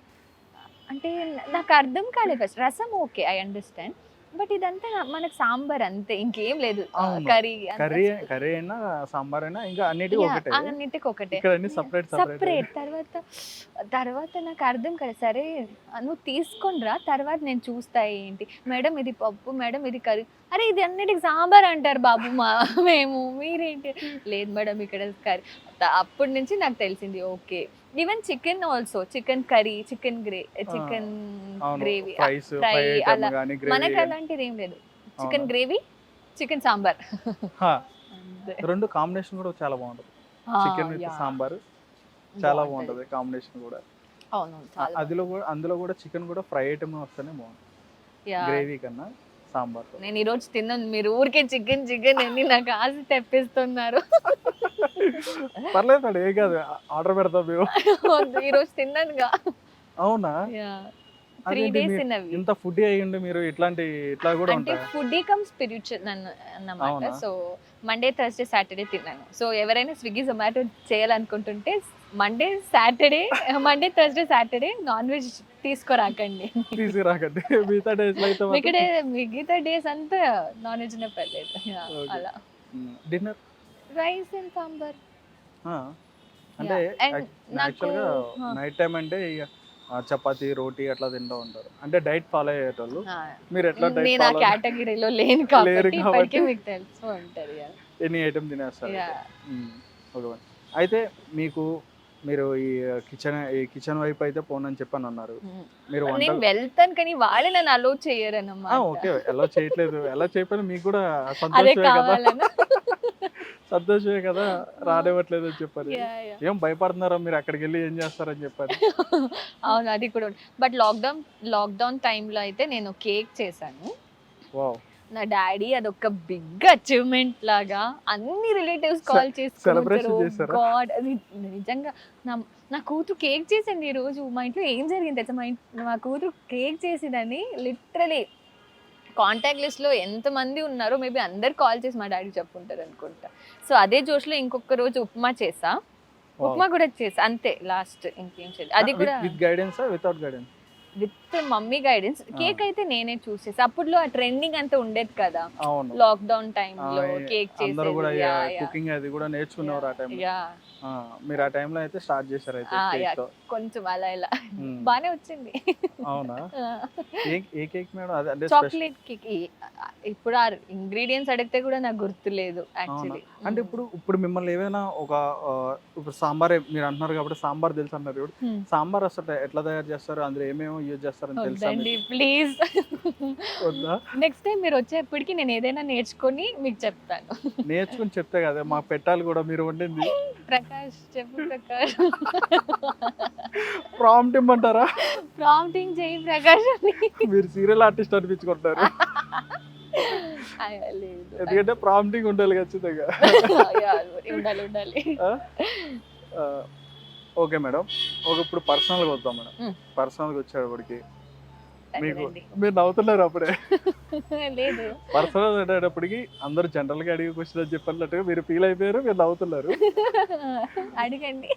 అంటే నాకు అర్థం కాలేదు ఫస్ట్. రసం ఓకే ఐ అండర్స్టాండ్, బట్ ఇదంతా మనకు సాంబార్ అంతే, ఇంకేం లేదు. అవును. కర్రీ కర్రీ అయినా సాంబార్ అయినా ఇంకా అన్నిటికీ ఒకటే. అన్నిటికి ఒకటే ఇక్కడ అన్ని సపరేట్ సపరేట్. తర్వాత నాకు అర్థం కదా, సరే నువ్వు తీసుకొని రా, తర్వాత నేను చూస్తా ఏంటి. మేడం ఇది పప్పు, మేడం ఇది కర్రీ, అరే ఇది అన్నిటికి సాంబార్ అంటారు బాబు మేము, మీరేంటి. లేదు మేడం ఇక్కడ కర్రీ. అప్పటి నుంచి నాకు తెలిసింది okay. Even chicken also, chicken curry, chicken gravy fry అలా, మనకు అలాంటిది ఏం లేదు. చికెన్ గ్రేవీ, చికెన్ సాంబార్, రెండు కాంబినేషన్ కూడా చాలా బాగుంటుంది. చికెన్ విత్ సాంబార్ చాలా బాగుంటది కాంబినేషన్ కూడా. అందులో కూడా చికెన్ కూడా ఫ్రై ఐటమ్ వస్తేనే బాగుంటుంది గ్రేవీ కన్నా సాంబార్. నేను ఈ రోజు తిన్నాను, మీరు ఊరికే చికెన్ అని నాకు ఆశ తెప్పిస్తున్నారు. పర్లేదు మేడం, ఏ కాదు, ఆర్డర్ పెడతాం మేము. ఈ రోజు తిన్నానుగా. అవునా? 3 days తిన్నవి. ఇంత ఫుడ్ అయ్యిండు మీరు, ఇట్లా కూడా అంటే ఉంటాయి. ఫుడ్ కమ్ స్పిరిచువల్ అన్నమాట. సో మండే థర్స్డే సాటర్డే తిన్నాను. సో ఎవరైనా స్విగ్గీ జొమాటో చేయాలనుకుంటుంటే Monday Thursday Saturday non veg తీసుకురాకండి. మిగతా డేస్ అయితే మిగతా డేస్ అంతా నాన్ వెజ్ నే పర్లేదు. అలా డిన్నర్ రైస్ అండ్ సాంబార్. అంటే And యాక్చువల్ గా నైట్ టైం అంటే ఇక చపాతీ రోటీ అట్లా తింటూ ఉంటారు. అంటే డైట్ ఫాలో అయ్యేటోళ్ళు. మీరు ఎట్లా డైట్ నేను ఆ ఫాలో కేటగిరీలో లేను కాబట్టి ఇప్పటికీ మీకు తెలిసి ఉంటది. ఎనీ ఐటమ్ తినేస్తారు. ఓకే. అయితే మీరు ఈ కిచెన్ వైపు అయితే పోనని చెప్పని అన్నారు. మీరు నేను వెళ్తాను కానీ వాళ్ళే నన్ను అలో చేయరన్నమాట. ఓకే, ఎలా చేయట్లేదు, ఎలా చేయకపోయినా మీకు కూడా అదే సంతోషమే కదా, కావాలన్నా. సంతోషమే కదా, రానివ్వట్లేదు అని చెప్పారు. Yeah, yeah. ఏం భయపడుతున్నారా మీరు, అక్కడికి వెళ్ళి ఏం చేస్తారని చెప్పారు. అవును అది కూడా. బట్ లాక్డౌన్ టైంలో అయితే నేను కేక్ చేశాను. వావ్. నా డాడీ అదొక బిగ్ అచీవ్మెంట్ లాగా అన్ని రిలేటివ్స్ కాల్ celebration చేసుకుంటారు. చేశారా? గాడ్, అది నిజంగా నా కూతురు కేక్ చేసింది ఈ రోజు. మా ఇంట్లో ఏం జరిగింది తెలుసా, మా కూతురు కేక్ చేసిందని లిటరలీ కాంటాక్ట్ లిస్ట్లో ఎంతమంది ఉన్నారో మేబీ అందరు కాల్ చేసి మా డాడీ చెప్పుకుంటారు అనుకుంటా. సో అదే జోష్లో ఇంకొక రోజు ఉప్మా చేసా. ఉప్మా కూడా చేసా అంతే, లాస్ట్ ఇంకేం చేయలేదు. అది కూడా with guidance without guidance? With mummy guidance. Cake అయితే నేనే చూసేసి, అప్పుడులో ఆ ట్రెండింగ్ అంతా ఉండేది కదా అవును. లాక్డౌన్ టైంలో కేక్ అందరూ కూడా చేసేది. కుకింగ్ అది కూడా నేర్చుకున్నారు ఆ టైంలో. మీరు ఆ టైంలో అయితే స్టార్ట్ చేశారు అయితే కేక్ తో. కొంచెం అలా ఇలా బానే వచ్చింది. అవునా? ఏ కేక్ మేడం? అది అంటే చాక్లెట్ కేక్. ఇప్పుడు ఆ ఇంగ్రీడియంట్స్ అడిగితే కూడా నాకు గుర్తులేదు యాక్చువల్లీ. అంటే ఇప్పుడు మిమ్మల్ని ఏమైనా ఇప్పుడు సాంబార్ మీరు అంటున్నారు కాబట్టి సాంబార్ తెలుసు అన్నారు. ఇప్పుడు సాంబార్ అసలు ఎట్లా తయారు చేస్తారు, అందులో ఏమేమో యూజ్ చేస్తారని తెలుసా? ప్లీజ్ వద్దా? నెక్స్ట్ టైం మీరు వచ్చేప్పటికి నేను ఏదైనా నేర్చుకొని మీకు చెప్తాను. నేర్చుకుని చెప్తే కదా మాకు పెట్టాలి కూడా మీరు వండింది. ప్రకాష్ చెప్పు ప్రకాష్. ప్రాంప్ట్ ఇమ్మంటారా? ప్రాంప్టింగ్ చేయి ప్రకాష్. మీరు సీరియల్ ఆర్టిస్ట్ అనిపించుకుంటారు. ఎందుకంటే ప్రాంప్టింగ్ ఉండాలి ఖచ్చితంగా. ఉండాలి. ఓకే మేడం, ఇప్పుడు పర్సనల్గా వద్దాం మేడం. పర్సనల్గా వచ్చేటప్పటికి మీరు నవ్వుతున్నారు అప్పుడే. లేదు, పర్సనల్ అనేటప్పటికి అందరూ జనరల్గా అడిగే క్వశ్చన్ అని చెప్పినట్టుగా మీరు ఫీల్ అయిపోయారు, మీరు నవ్వుతున్నారు. అడగండి.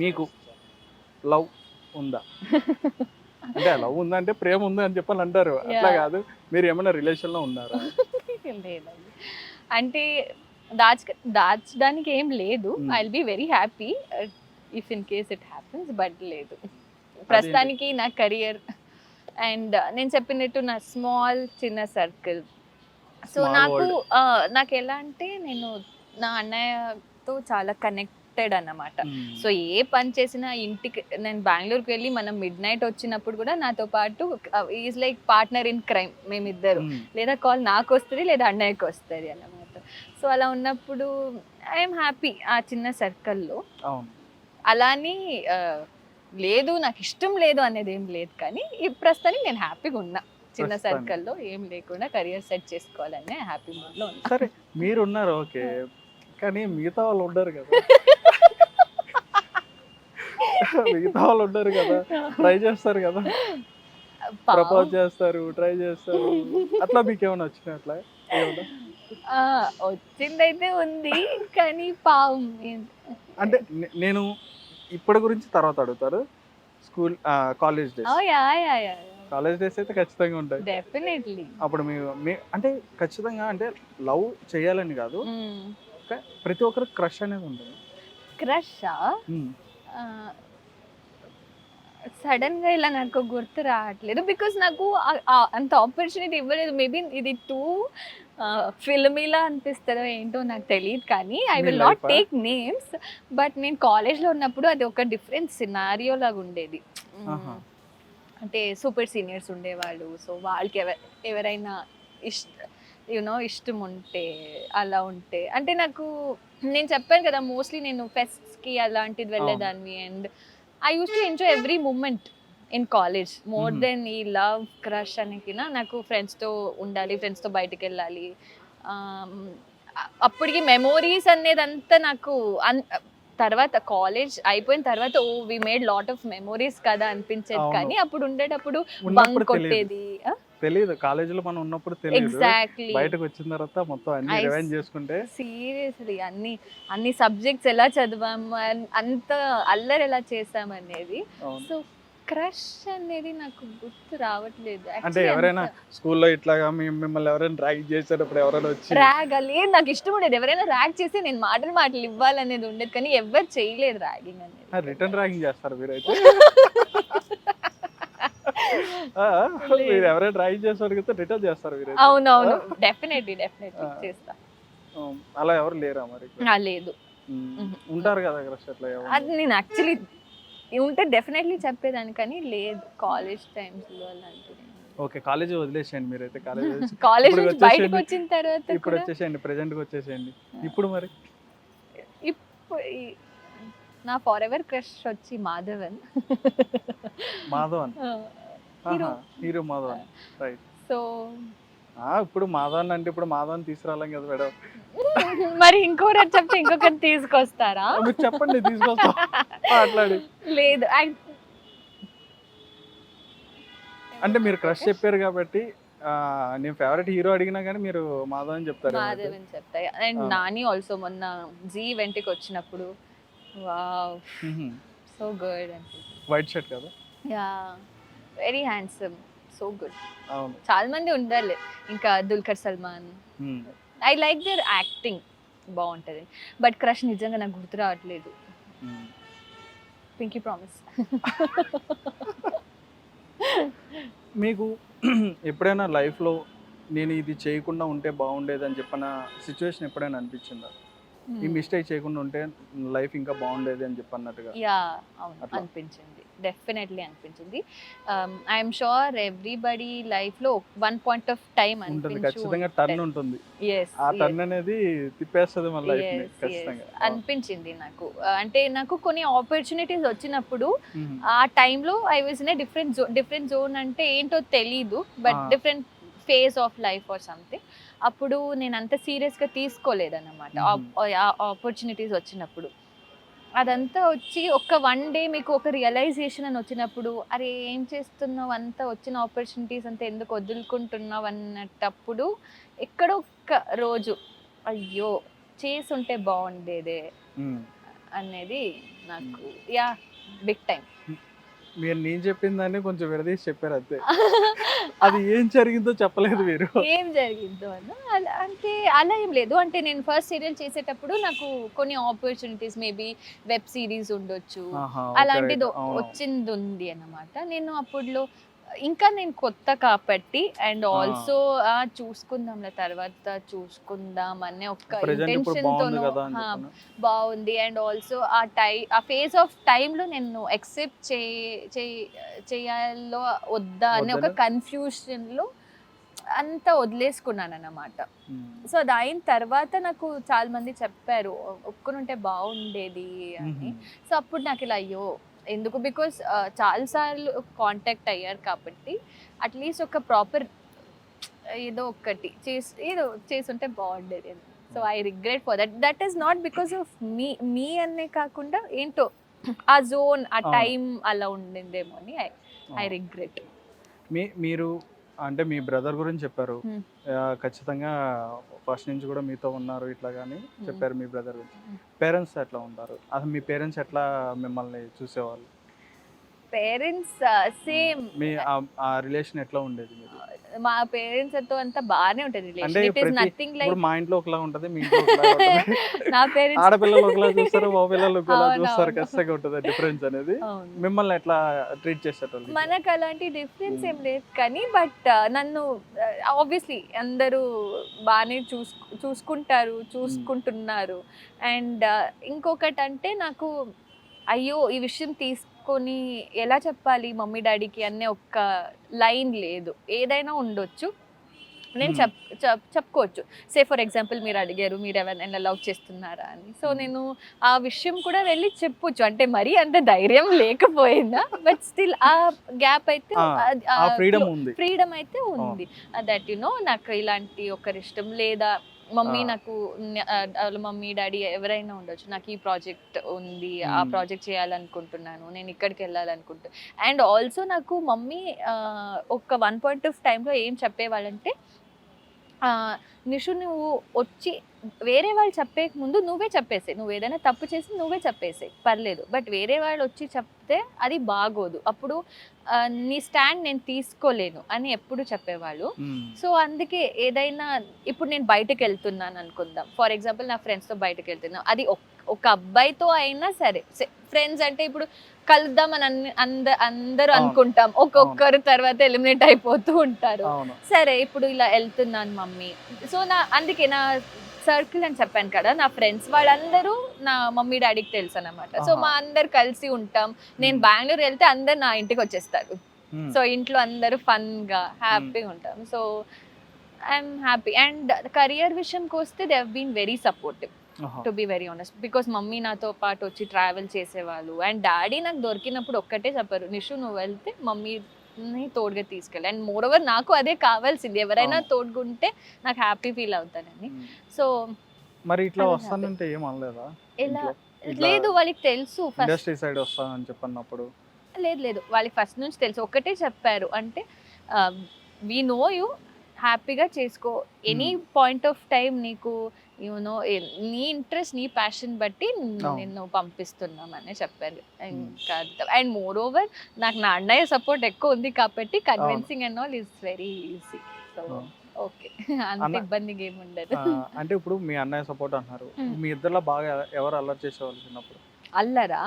మీకు లవ్ ఉందా? అంటే లవ్ ఉందా అంటే ప్రేమ ఉందా అని చెప్పని అంటారు, అట్లా Yeah. కాదు. మీరు ఏమైనా రిలేషన్లో ఉన్నారా? లేదండి. అంటే దాచడానికి ఏం లేదు. I will be very happy if in case it happens, but లేదు. ప్రస్తుతానికి నా కెరియర్ అండ్ నేను చెప్పినట్టు నా చిన్న సర్కిల్. సో Small నాకు world. నాకు ఎలా అంటే నేను నా అన్నయ్యతో చాలా కనెక్టెడ్ అన్నమాట. సో ఏ పని చేసినా ఇంటికి నేను బెంగళూరుకి వెళ్ళి మనం మిడ్ నైట్ వచ్చినప్పుడు కూడా నాతో పాటు is like partner in crime మేమిద్దరు. లేదా కాల్ నాకు వస్తుంది లేదా అన్నయ్యకి వస్తుంది అన్నమాట. సో అలా ఉన్నప్పుడు ఐఎమ్ హ్యాపీ ఆ చిన్న సర్కిల్లో. అవును. అలాని లేదు నాకు ఇష్టం లేదు అనేది ఏం లేదు, కానీ ఈ ప్రస్తుతానికి నేను హ్యాపీగా ఉన్నా. చిన్న ప్రస్తుతానికి. సర్కిల్లో ఏం లేకుండా కెరియర్ సెట్ చేసుకోవాలనే హ్యాపీ మూడ్లో ఉన్నా. సరే మీరు ఉన్నారు ఓకే, కానీ మిగతా వాళ్ళు ఉండరు కదా. మిగతా వాళ్ళు ఉండరు కదా, ట్రై చేస్తారు కదా, ప్రపోజ్ చేస్తారు, ట్రై చేస్తారు, అట్లా మీకు ఏమైనా వచ్చినాయి అట్లా ఏమన్నా? వచ్చిందైతే ఉంది, కానీ పావం అంటే నేను ఇప్పటి గురించి తర్వాత అడుగుతారు. School college days. College days అయితే ఖచ్చితంగా ఉంటాయి. డెఫినెట్లీ. అప్పుడు మీ అంటే ఖచ్చితంగా అంటే లవ్ చేయాలని కాదు, ప్రతి ఒక్కరికి క్రష్ అనేది ఉంటుంది. క్రష్ సడన్ గా ఇలా నాకు గుర్తు రావట్లేదు, బికాస్ నాకు అంత ఆపర్చునిటీ ఇవ్వలేదు. మేబీ ఇది టూ ఫిల్మీలా అనిపిస్తుందో ఏంటో నాకు తెలియదు, కానీ I will not take names. But నేను కాలేజ్లో ఉన్నప్పుడు అది ఒక డిఫరెంట్ సినారియో లాగా ఉండేది. అంటే సూపర్ సీనియర్స్ ఉండేవాళ్ళు, సో వాళ్ళకి ఎవరైనా ఇష్టం ఉంటే అలా ఉంటే, అంటే నాకు నేను చెప్పాను కదా మోస్ట్లీ నేను ఫెస్ట్స్కి అలాంటిది వెళ్ళేదాన్ని. And I use to enjoy every moment in college more than ఈ లవ్ క్రష్ అనేకినా. నాకు ఫ్రెండ్స్తో ఉండాలి, ఫ్రెండ్స్తో బయటకు వెళ్ళాలి. అప్పటికి మెమోరీస్ అనేదంతా నాకు తర్వాత కాలేజ్ అయిపోయిన తర్వాత we made lot of memories కదా అనిపించేది, కానీ అప్పుడు ఉండేటప్పుడు బంక్ కొట్టేది తెలియదు. కాలేజీలో మనం ఉన్నప్పుడు తెలియదు, ఎగ్జాక్ట్లీ. బయటకు వచ్చిన తర్వాత మొత్తం అన్ని రివైండ్ చేసుకుంటే సీరియస్లీ అన్ని సబ్జెక్ట్స్ ఎలా చదివాము, అంత అల్లరి ఎలా చేసామనేది. సో క్రష్ అనేది నాకు గుర్తు రావట్లేదు. అంటే ఎవరైనా స్కూల్లో ఇట్లాగా మిమ్మల్ని ఎవరైనా ర్యాగ్ చేసేటప్పుడు ఎవరైనా వచ్చి ర్యాగ్ లేదు, నాకు ఇష్టం ఉండేది ఎవరైనా ర్యాగ్ చేసి నేను మాటలు ఇవ్వాలనేది ఉండేది, కానీ ఎవరు చేయలేదు ర్యాగింగ్ అనేది. రిటర్న్ ర్యాగింగ్ చేస్తారు మీరైతే? మీరు ఎవరైనా ర్యాగింగ్ చేసి అడిగితే రిటర్న్ చేస్తారు మీరైతే? అవునవును, డెఫినెట్లీ చేస్తా. అలా ఎవరు లేరా మరి? లేదు. ఉంటారు కదా క్రష్ అట్లా ఎవరు? అది నేను యాక్చువల్లీ ఉంటే డెఫినెట్లీ చెప్పేదాన్ని, కానీ లేదు కాలేజ్ టైమ్స్ లో అలాంటిది. ఓకే, కాలేజ్ వదిలేసేయండి మీరైతే. కాలేజ్ నుంచి బయటకు వచ్చిన తర్వాత ఇప్పుడు వచ్చేసేయండి, ప్రెజెంట్కి వచ్చేసేయండి. ఇప్పుడు మరి ఇప్పుడు నా ఫర్ ఎవర్ క్రష్ వచ్చి Madhavan. Hero Madhavan, right. So ఇప్పుడు మాధవన్ అంటే ఇప్పుడు మాధవన్ తీసుకురాలేం కదా మేడం. మరి ఇంకొకరు చెప్తే ఇంకొకరు తీసుకొస్తారా? మీరు చెప్పండి, తీసుకొస్తా మాట్లాడి. లేదు అంటే మీరు క్రష్ చెప్పారు కాబట్టి నేను ఫేవరెట్ హీరో అడిగినా కానీ మీరు మాధవన్ చెప్తారు. మాధవన్ చెప్తా. అండ్ నాని ఆల్సో మొన్న జీ ఈవెంట్కి వచ్చినప్పుడు వావ్ సో గుడ్ అనిపించింది. వైట్ షర్ట్ కదా? Ya, very handsome, so good. అవును, చాలా మంది ఉండాలి, ఇంకా Dulquer Salmaan. I like their acting, బాగుంటుంది. బట్ క్రష్ నిజంగా నాకు గుర్తు రావట్లేదు. Pinky promise. మీకు ఎప్పుడైనా లైఫ్లో నేను ఇది చేయకుండా ఉంటే బాగుండేది అని చెప్పిన సిచ్యువేషన్ ఎప్పుడైనా అనిపించిందా? ఈ మిస్టేక్ చేయకుండా ఉంటే లైఫ్ ఇంకా బాగుండేది అని చెప్పన్నట్టుగా? యా, అవును అనిపించింది, డెఫినెట్లీ అనిపించింది. ఐఎమ్ షూర్ ఎవ్రీబడి లైఫ్ లో వన్ పాయింట్ ఆఫ్ టైం ఉంటుంది, ఖచ్చితంగా టర్న్ ఉంటుంది. ఆ టర్న్ అనేది తిప్పేస్తుంది మన లైఫ్ ని ఖచ్చితంగా. అనిపించింది నాకు. అంటే నాకు కొన్ని ఆపర్చునిటీస్ వచ్చినప్పుడు ఆ టైంలో I was in different zone అంటే ఏంటో తెలీదు, but different phase of life or something. అప్పుడు నేను అంత సీరియస్గా తీసుకోలేదన్నమాట ఆపర్చునిటీస్ వచ్చినప్పుడు. అదంతా వచ్చి ఒక వన్ డే మీకు ఒక రియలైజేషన్ అని వచ్చినప్పుడు, అరే ఏం చేస్తున్నావు, అంతా వచ్చిన ఆపర్చునిటీస్ అంతా ఎందుకు వదులుకుంటున్నావు అన్నటప్పుడు ఎక్కడో ఒక్క రోజు చేసుంటే బాగుండేదే అనేది నాకు బిగ్ టైం. మీరు నేను చెప్పిన దాన్ని కొంచెం విడదీసి చెప్పారు అంతే. అది ఏం జరిగిందో చెప్పలేదు మీరు. ఏం జరిగిందో అలా అంటే అలా ఏం లేదు. అంటే నేను ఫస్ట్ సీరియల్ చేసేటప్పుడు నాకు కొన్ని ఆపర్చునిటీస్ మేబీ వెబ్ సిరీస్ ఉండొచ్చు, అలాంటిది వచ్చింది ఉంది అన్నమాట. నేను అప్పుడులో ఇంకా నేను కొత్త కాబట్టి అండ్ ఆల్సో చూసుకుందాంలే తర్వాత చూసుకుందాం అనే ఒక ఇంటెన్షన్తోనూ బాగుంది. అండ్ ఆల్సో ఆ ఫేజ్ ఆఫ్ టైంలో నేను ఎక్సెప్ట్ చేయాలో వద్దా అనే ఒక కన్ఫ్యూషన్లో అంతా వదిలేసుకున్నాను అన్నమాట. సో అది అయిన తర్వాత నాకు చాలా మంది చెప్పారు ఒప్పుకునుంటే బాగుండేది అని. సో అప్పుడు నాకు ఇలా అయ్యో ఎందుకు, బికాస్ చాలాసార్లు కాంటాక్ట్ అయ్యారు కాబట్టి అట్లీస్ట్ ఒక ప్రాపర్ ఏదో ఒకటి చేసుంటే బాగుండేది. So I regret for that is not because of me అనే కాకుండా ఏంటో ఆ జోన్ ఆ టైం అలా ఉండిందేమో అని ఐ రిగ్రెట్. మీరు అంటే మీ బ్రదర్ గురించి చెప్పారు, ఖచ్చితంగా ఫస్ట్ నుంచి కూడా మీతో ఉన్నారు ఇట్లా కానీ చెప్పారు మీ బ్రదర్ గురించి. పేరెంట్స్ ఎట్లా ఉంటారు అసలు? మీ పేరెంట్స్ ఎట్లా మిమ్మల్ని చూసేవాళ్ళు? Parents same. మీ ఆ రిలేషన్ ఎట్లా ఉండేది మీరు? మా పేరెంట్స్ తో అంతా బాగానే ఉంటది relation. It is nothing like మా ఇంట్లో ఒకలా ఉంటది, మీ ఇంట్లో ఒకలా ఉంటది. నా పేరెంట్స్ ఆడపిల్లలు ఒకలా చూస్తారు, మగ పిల్లలు ఒకలా చూస్తారు. ఖచ్చితంగా ఉంటది డిఫరెన్స్ అనేది. మిమ్మల్ని ఎట్లా ట్రీట్ చేసేటోళ్ళు? మనకు అలాంటి డిఫరెన్స్ ఏం లేదు కానీ బట్ నన్ను ఆబ్వియస్లీ అందరూ బాగానే చూసుకుంటున్నారు. అండ్ ఇంకొకటి అంటే నాకు అయ్యో ఈ విషయం తీసుకొని ఎలా చెప్పాలి మమ్మీ డాడీకి అనే ఒక్క లైన్ లేదు. ఏదైనా ఉండొచ్చు, నేను చెప్పుకోవచ్చు. సే ఫర్ ఎగ్జాంపుల్ మీరు అడిగారు మీరు ఎవరైనా లవ్ చేస్తున్నారా అని. సో నేను ఆ విషయం కూడా వెళ్ళి చెప్పొచ్చు. అంటే మరీ అంత ధైర్యం లేకపోయినా బట్ స్టిల్ ఆ గ్యాప్ అయితే ఫ్రీడమ్ అయితే ఉంది. దట్ యు నో నాకు ఇలాంటి ఒకరి ఇష్టం లేదా మమ్మీ నాకు మమ్మీ డాడీ ఎవరైనా ఉండొచ్చు, నాకు ఈ ప్రాజెక్ట్ ఉంది, ఆ ప్రాజెక్ట్ చేయాలనుకుంటున్నాను, నేను ఇక్కడికి వెళ్ళాలనుకుంటున్నాను. అండ్ ఆల్సో నాకు మమ్మీ ఒక 1 పాయింట్ ఆఫ్ టైంలో ఏం చెప్పేవాళ్ళంటే నిషు నువ్వు వచ్చి వేరే వాళ్ళు చెప్పేక ముందు నువ్వే చెప్పేసే, నువ్వు ఏదైనా తప్పు చేసి నువ్వే చెప్పేసే పర్లేదు, బట్ వేరే వాళ్ళు వచ్చి చెప్తే అది బాగోదు, అప్పుడు నీ స్టాండ్ నేను తీసుకోలేను అని ఎప్పుడు చెప్పేవాళ్ళు. సో అందుకే ఏదైనా ఇప్పుడు నేను బయటకు వెళ్తున్నాను అనుకుందాం, ఫర్ ఎగ్జాంపుల్ నా ఫ్రెండ్స్తో బయటకు వెళ్తున్నాను, అది ఒక అబ్బాయితో అయినా సరే, ఫ్రెండ్స్ అంటే ఇప్పుడు కలుద్దామని అందరూ అనుకుంటాం, ఒక్కొక్కరు తర్వాత ఎలిమినేట్ అయిపోతూ ఉంటారు. సరే ఇప్పుడు ఇలా వెళ్తున్నాను మమ్మీ, సో అందుకే నా సర్కిల్ అని చెప్పాను కదా, నా ఫ్రెండ్స్ వాళ్ళందరూ నా మమ్మీ డాడీకి తెలుసు అన్నమాట. సో మా అందరు కలిసి ఉంటాం. నేను బెంగళూరు వెళ్తే అందరు నా ఇంటికి వచ్చేస్తారు. సో ఇంట్లో అందరూ ఫన్ గా హ్యాపీగా ఉంటాం. So I'm happy. And career విషయంకి వస్తే they have been very supportive to be very honest, because mummy నాతో పాటు వచ్చి ట్రావెల్ చేసేవాళ్ళు. అండ్ డాడీ నాకు దొరికినప్పుడు ఒక్కటే చెప్పారు, నిషు నువ్వు వెళ్తే మమ్మీని తోడుగా తీసుకెళ్ళి. అండ్ మోర్ ఓవర్ నాకు అదే కావాల్సింది, ఎవరైనా తోడుగుంటే నాకు హ్యాపీ ఫీల్ అవుతానని. సో మరి ఇట్లా వస్తానంటే ఏం అనలేదా? ఎలా లేదు, వాళ్ళకి తెలుసు ఇండస్ట్రీ సైడ్ వస్తానని చెప్పన్నప్పుడు. లేదు వాళ్ళకి ఫస్ట్ నుంచి తెలుసు. ఒక్కటే చెప్పారు, అంటే వి నో యూ, హ్యాపీగా చేసుకో, ఎనీ పాయింట్ ఆఫ్ టైం నీకు యూనో నీ ఇంట్రెస్ట్ నీ ప్యాషన్ బట్టి నిన్ను పంపిస్తున్నామని చెప్పారు. ఇంకా అండ్ మోర్ ఓవర్ నాకు నా అన్నయ్య సపోర్ట్ ఎక్కువ ఉంది కాబట్టి convincing and all is very easy. So okay, అంత ఇబ్బందిగా ఏమి ఉండదు. అంటే ఇప్పుడు మీ అన్నయ్య సపోర్ట్ అంటున్నారు, మీ ఇద్దరిలో బాగా ఎవరు అల్లరి చేసేవాళ్ళు చిన్నప్పుడు? అల్లరా?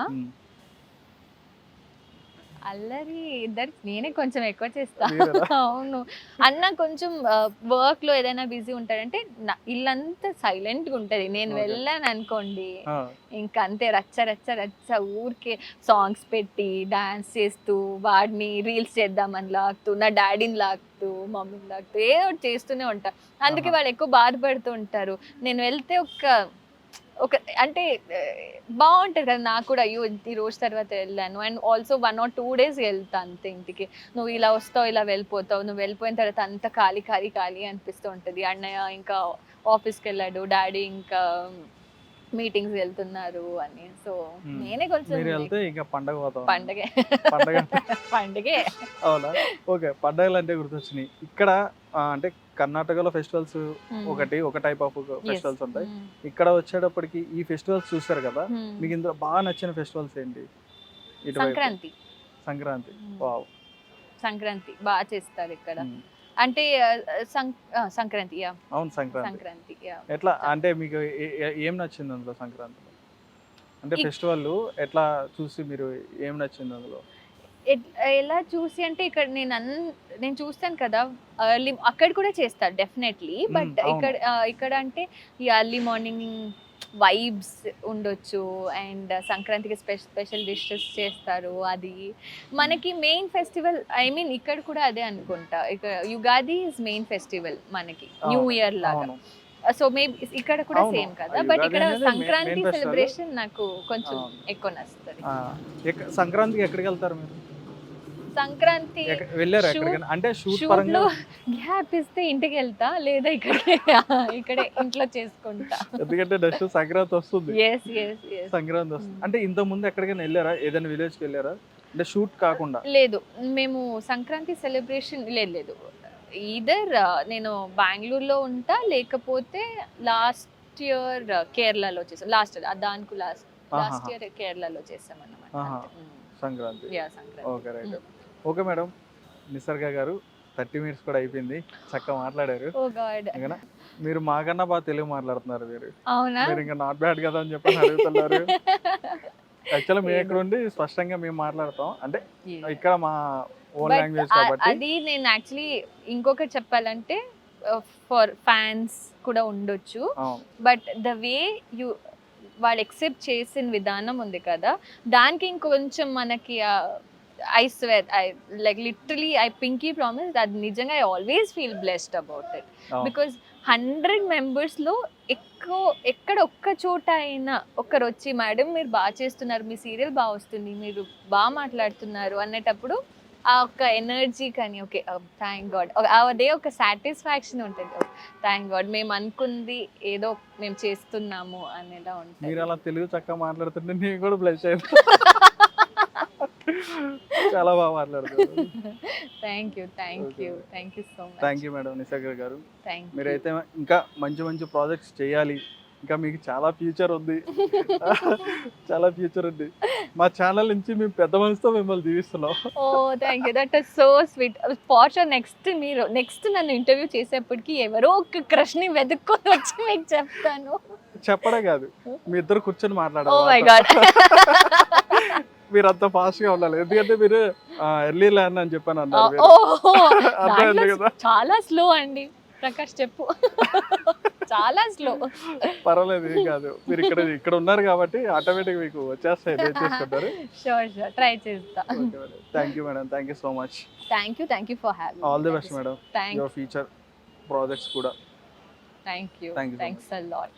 అల్లరి ఇద్దరు నేనే కొంచెం ఎక్కువ చేస్తాను. అవును, అన్న కొంచెం వర్క్ లో ఏదైనా బిజీ ఉంటాడంటే ఇల్లంతా సైలెంట్ గా ఉంటది. నేను వెళ్ళాను అనుకోండి ఇంకా అంతే, రచ్చ ఊరికే సాంగ్స్ పెట్టి డాన్స్ చేస్తూ వాడిని రీల్స్ చేద్దామని లాగుతూ, నా డాడీని లాగుతూ, మమ్మీని లాగుతూ ఏదో ఒకటి చేస్తూనే ఉంటా. అందుకే వాళ్ళు ఎక్కువ బాధపడుతూ ఉంటారు. నేను వెళ్తే ఒక అంటే బాగుంటుంది కదా నాకు కూడా, అయ్యో ఈ రోజు తర్వాత వెళ్ళాను. అండ్ ఆల్సో 1 or 2 days వెళ్తా అంతే ఇంటికి. నువ్వు ఇలా వస్తావు ఇలా వెళ్ళిపోతావు, నువ్వు వెళ్ళిపోయిన తర్వాత అంత ఖాళీ అనిపిస్తూ ఉంటుంది. అన్నయ్య ఇంకా ఆఫీస్కి వెళ్ళాడు, డాడీ ఇంకా మీటింగ్స్ వెళ్తున్నారు అని. సో నేనే కొంచెం పండగే. అవునా? ఓకే, పండగలు అంటే గుర్తొచ్చినాయి. ఇక్కడ అంటే కర్ణాటకలో ఫెస్టివల్స్ ఒక టైప్ ఆఫ్ ఫెస్టివల్స్ ఉంటాయి. ఇక్కడ వచ్చేటప్పటికి ఈ ఫెస్టివల్స్ చూసారు కదా, మీకు ఇందులో బాగా నచ్చిన ఫెస్టివల్స్ ఏంటి? ఇటువైపు సంక్రాంతి సంక్రాంతి వావ్ సంక్రాంతి బాగా చేస్తారు ఇక్కడ. అంటే సంక్రాంతి యా అవును సంక్రాంతి సంక్రాంతి యా. ఎట్లా అంటే మీకు ఏం నచ్చింది అందులో సంక్రాంతిలో? అంటే ఫెస్టివల్ ఎట్లా చూసి మీరు ఏం నచ్చింది అందులో? ఎలా చూసి అంటే ఇక్కడ నేను చూస్తాను కదా ఎర్లీ అక్కడ కూడా చేస్తారు డెఫినెట్లీ, బట్ ఇక్కడ అంటే ఈ ఎర్లీ మార్నింగ్ వైబ్స్ ఉండొచ్చు అండ్ సంక్రాంతికి స్పెషల్ డిషెస్ చేస్తారు. అది మనకి మెయిన్ ఫెస్టివల్, ఐ మీన్ ఇక్కడ కూడా అదే అనుకుంటా, ఇక్కడ యుగాది ఇస్ మెయిన్ ఫెస్టివల్ మనకి, న్యూ ఇయర్ లాగా. సో మేబీ ఇక్కడ కూడా సేమ్ కదా, బట్ ఇక్కడ సంక్రాంతి సెలబ్రేషన్ నాకు కొంచెం ఎక్కువ నచ్చుతుంది. సంక్రాంతికి ఎక్కడికి వెళ్తారు మీరు? సంక్రాంతి వెళ్ళారు అంటే షూట్ పరంగా గ్యాప్ ఇస్తే ఇంటికి వెళ్తా, లేదా ఇక్కడే ఇంట్లో చేసుకుంటా. ఎందుకంటే నెక్స్ట్ సంక్రాంతి వస్తుంది. సంక్రాంతి వస్తుంది అంటే ఇంత ముందు ఎక్కడికైనా వెళ్ళారా? ఏదైనా విలేజ్ కి వెళ్ళారా అంటే షూట్ కాకుండా? లేదు, మేము సంక్రాంతి సెలబ్రేషన్ లేదు. ఈదర్ నేను బెంగళూరులో ఉంటా, లేకపోతే లాస్ట్ ఇయర్ కేరళలో చేసాం. లాస్ట్ ఇయర్ కేరళలో చేసాం అన్నమాట Sankranti. Sankranti. Okay right. Okay madam, Nisarga garu 30 minutes కూడా అయిపోయింది, చక్కగా మాట్లాడారు. మీరు మాకన్నా బాగా తెలుగు మాట్లాడుతున్నారు. మీరు ఇంకా నాట్ బ్యాడ్ కదా అని చెప్పి అడుగుతున్నారు. యాక్చువల్లీ మేము ఇక్కడ ఉండి స్పష్టంగా మేము మాట్లాడతాం, అంటే ఇక్కడ మా ఓన్ లాంగ్వేజ్ కాబట్టి. అది నేను యాక్చువల్లీ ఇంకొకటి చెప్పాలంటే ఫర్ ఫ్యాన్స్ కూడా ఉండొచ్చు, బట్ ద వే వాళ్ళు ఎక్సెప్ట్ చేసిన విధానం ఉంది కదా, దానికి ఇంకొంచెం మనకి I swear like literally I Pinky promise అది నిజంగా I always feel blessed about it. Because 100 members-లో ఎక్కడ ఒక్క చోట అయినా ఒకరు వచ్చి మేడం మీరు బాగా చేస్తున్నారు, మీ సీరియల్ బాగా వస్తుంది, మీరు బాగా మాట్లాడుతున్నారు అనేటప్పుడు ఆ ఒక ఎనర్జీ కానీ ఓకే థ్యాంక్ గాడ్, అదే ఒక సాటిస్ఫాక్షన్ ఉంటుంది. థ్యాంక్ గాడ్ మేము అనుకుంది ఏదో మేము చేస్తున్నాము అనేలా ఉంటుంది. మీరు అలా తెలుగు చక్కగా మాట్లాడుతుంటే నేను కూడా బ్లెస్ అయ్యాను. చాలా బాగా మాట్లాడుతున్నారు. Thank you so much. Thank you madam Nisarga garu. మీరైతే ఇంకా మంచి మంచి ప్రాజెక్ట్స్ చేయాలి, ఇంకా మీకు చాలా ఫ్యూచర్ ఉంది. చాలా ఫ్యూచర్ ఉంది. మా ఛానల్ నుంచి మేము పెద్ద మనసుతో మిమ్మల్ని దీవిస్తున్నాం. Oh thank you, that is so sweet. For sure next నన్ను ఇంటర్వ్యూ చేసేప్పటికి ఎవరో ఒక క్రష్ని వెతుక్కొని వచ్చి మీకు చెప్తాను. చెప్పడే కాదు, మీ ఇద్దరు కూర్చొని మాట్లాడాలి. ఓ మై గాడ్, మీరు అంత ఫాస్ట్ గా ఉండాలి, ఎందుకంటే మీరు ఎర్లీ ల్యాండ్ అని చెప్పాను అన్నారు. చాలా స్లో అండి ప్రకాష్, చెప్పు. చాలా స్లో. పర్వాలేదు, ఏం కాదు. మీరు ఇక్కడ ఉన్నారు కాబట్టి ఆటోమేటిక్ మీకు వచ్చేస్తాయి. షూర్ ట్రై చేస్తా. Thank you madam, thank you so much. Thank you for having. All the best madam, your future projects కూడా. Thanks a lot.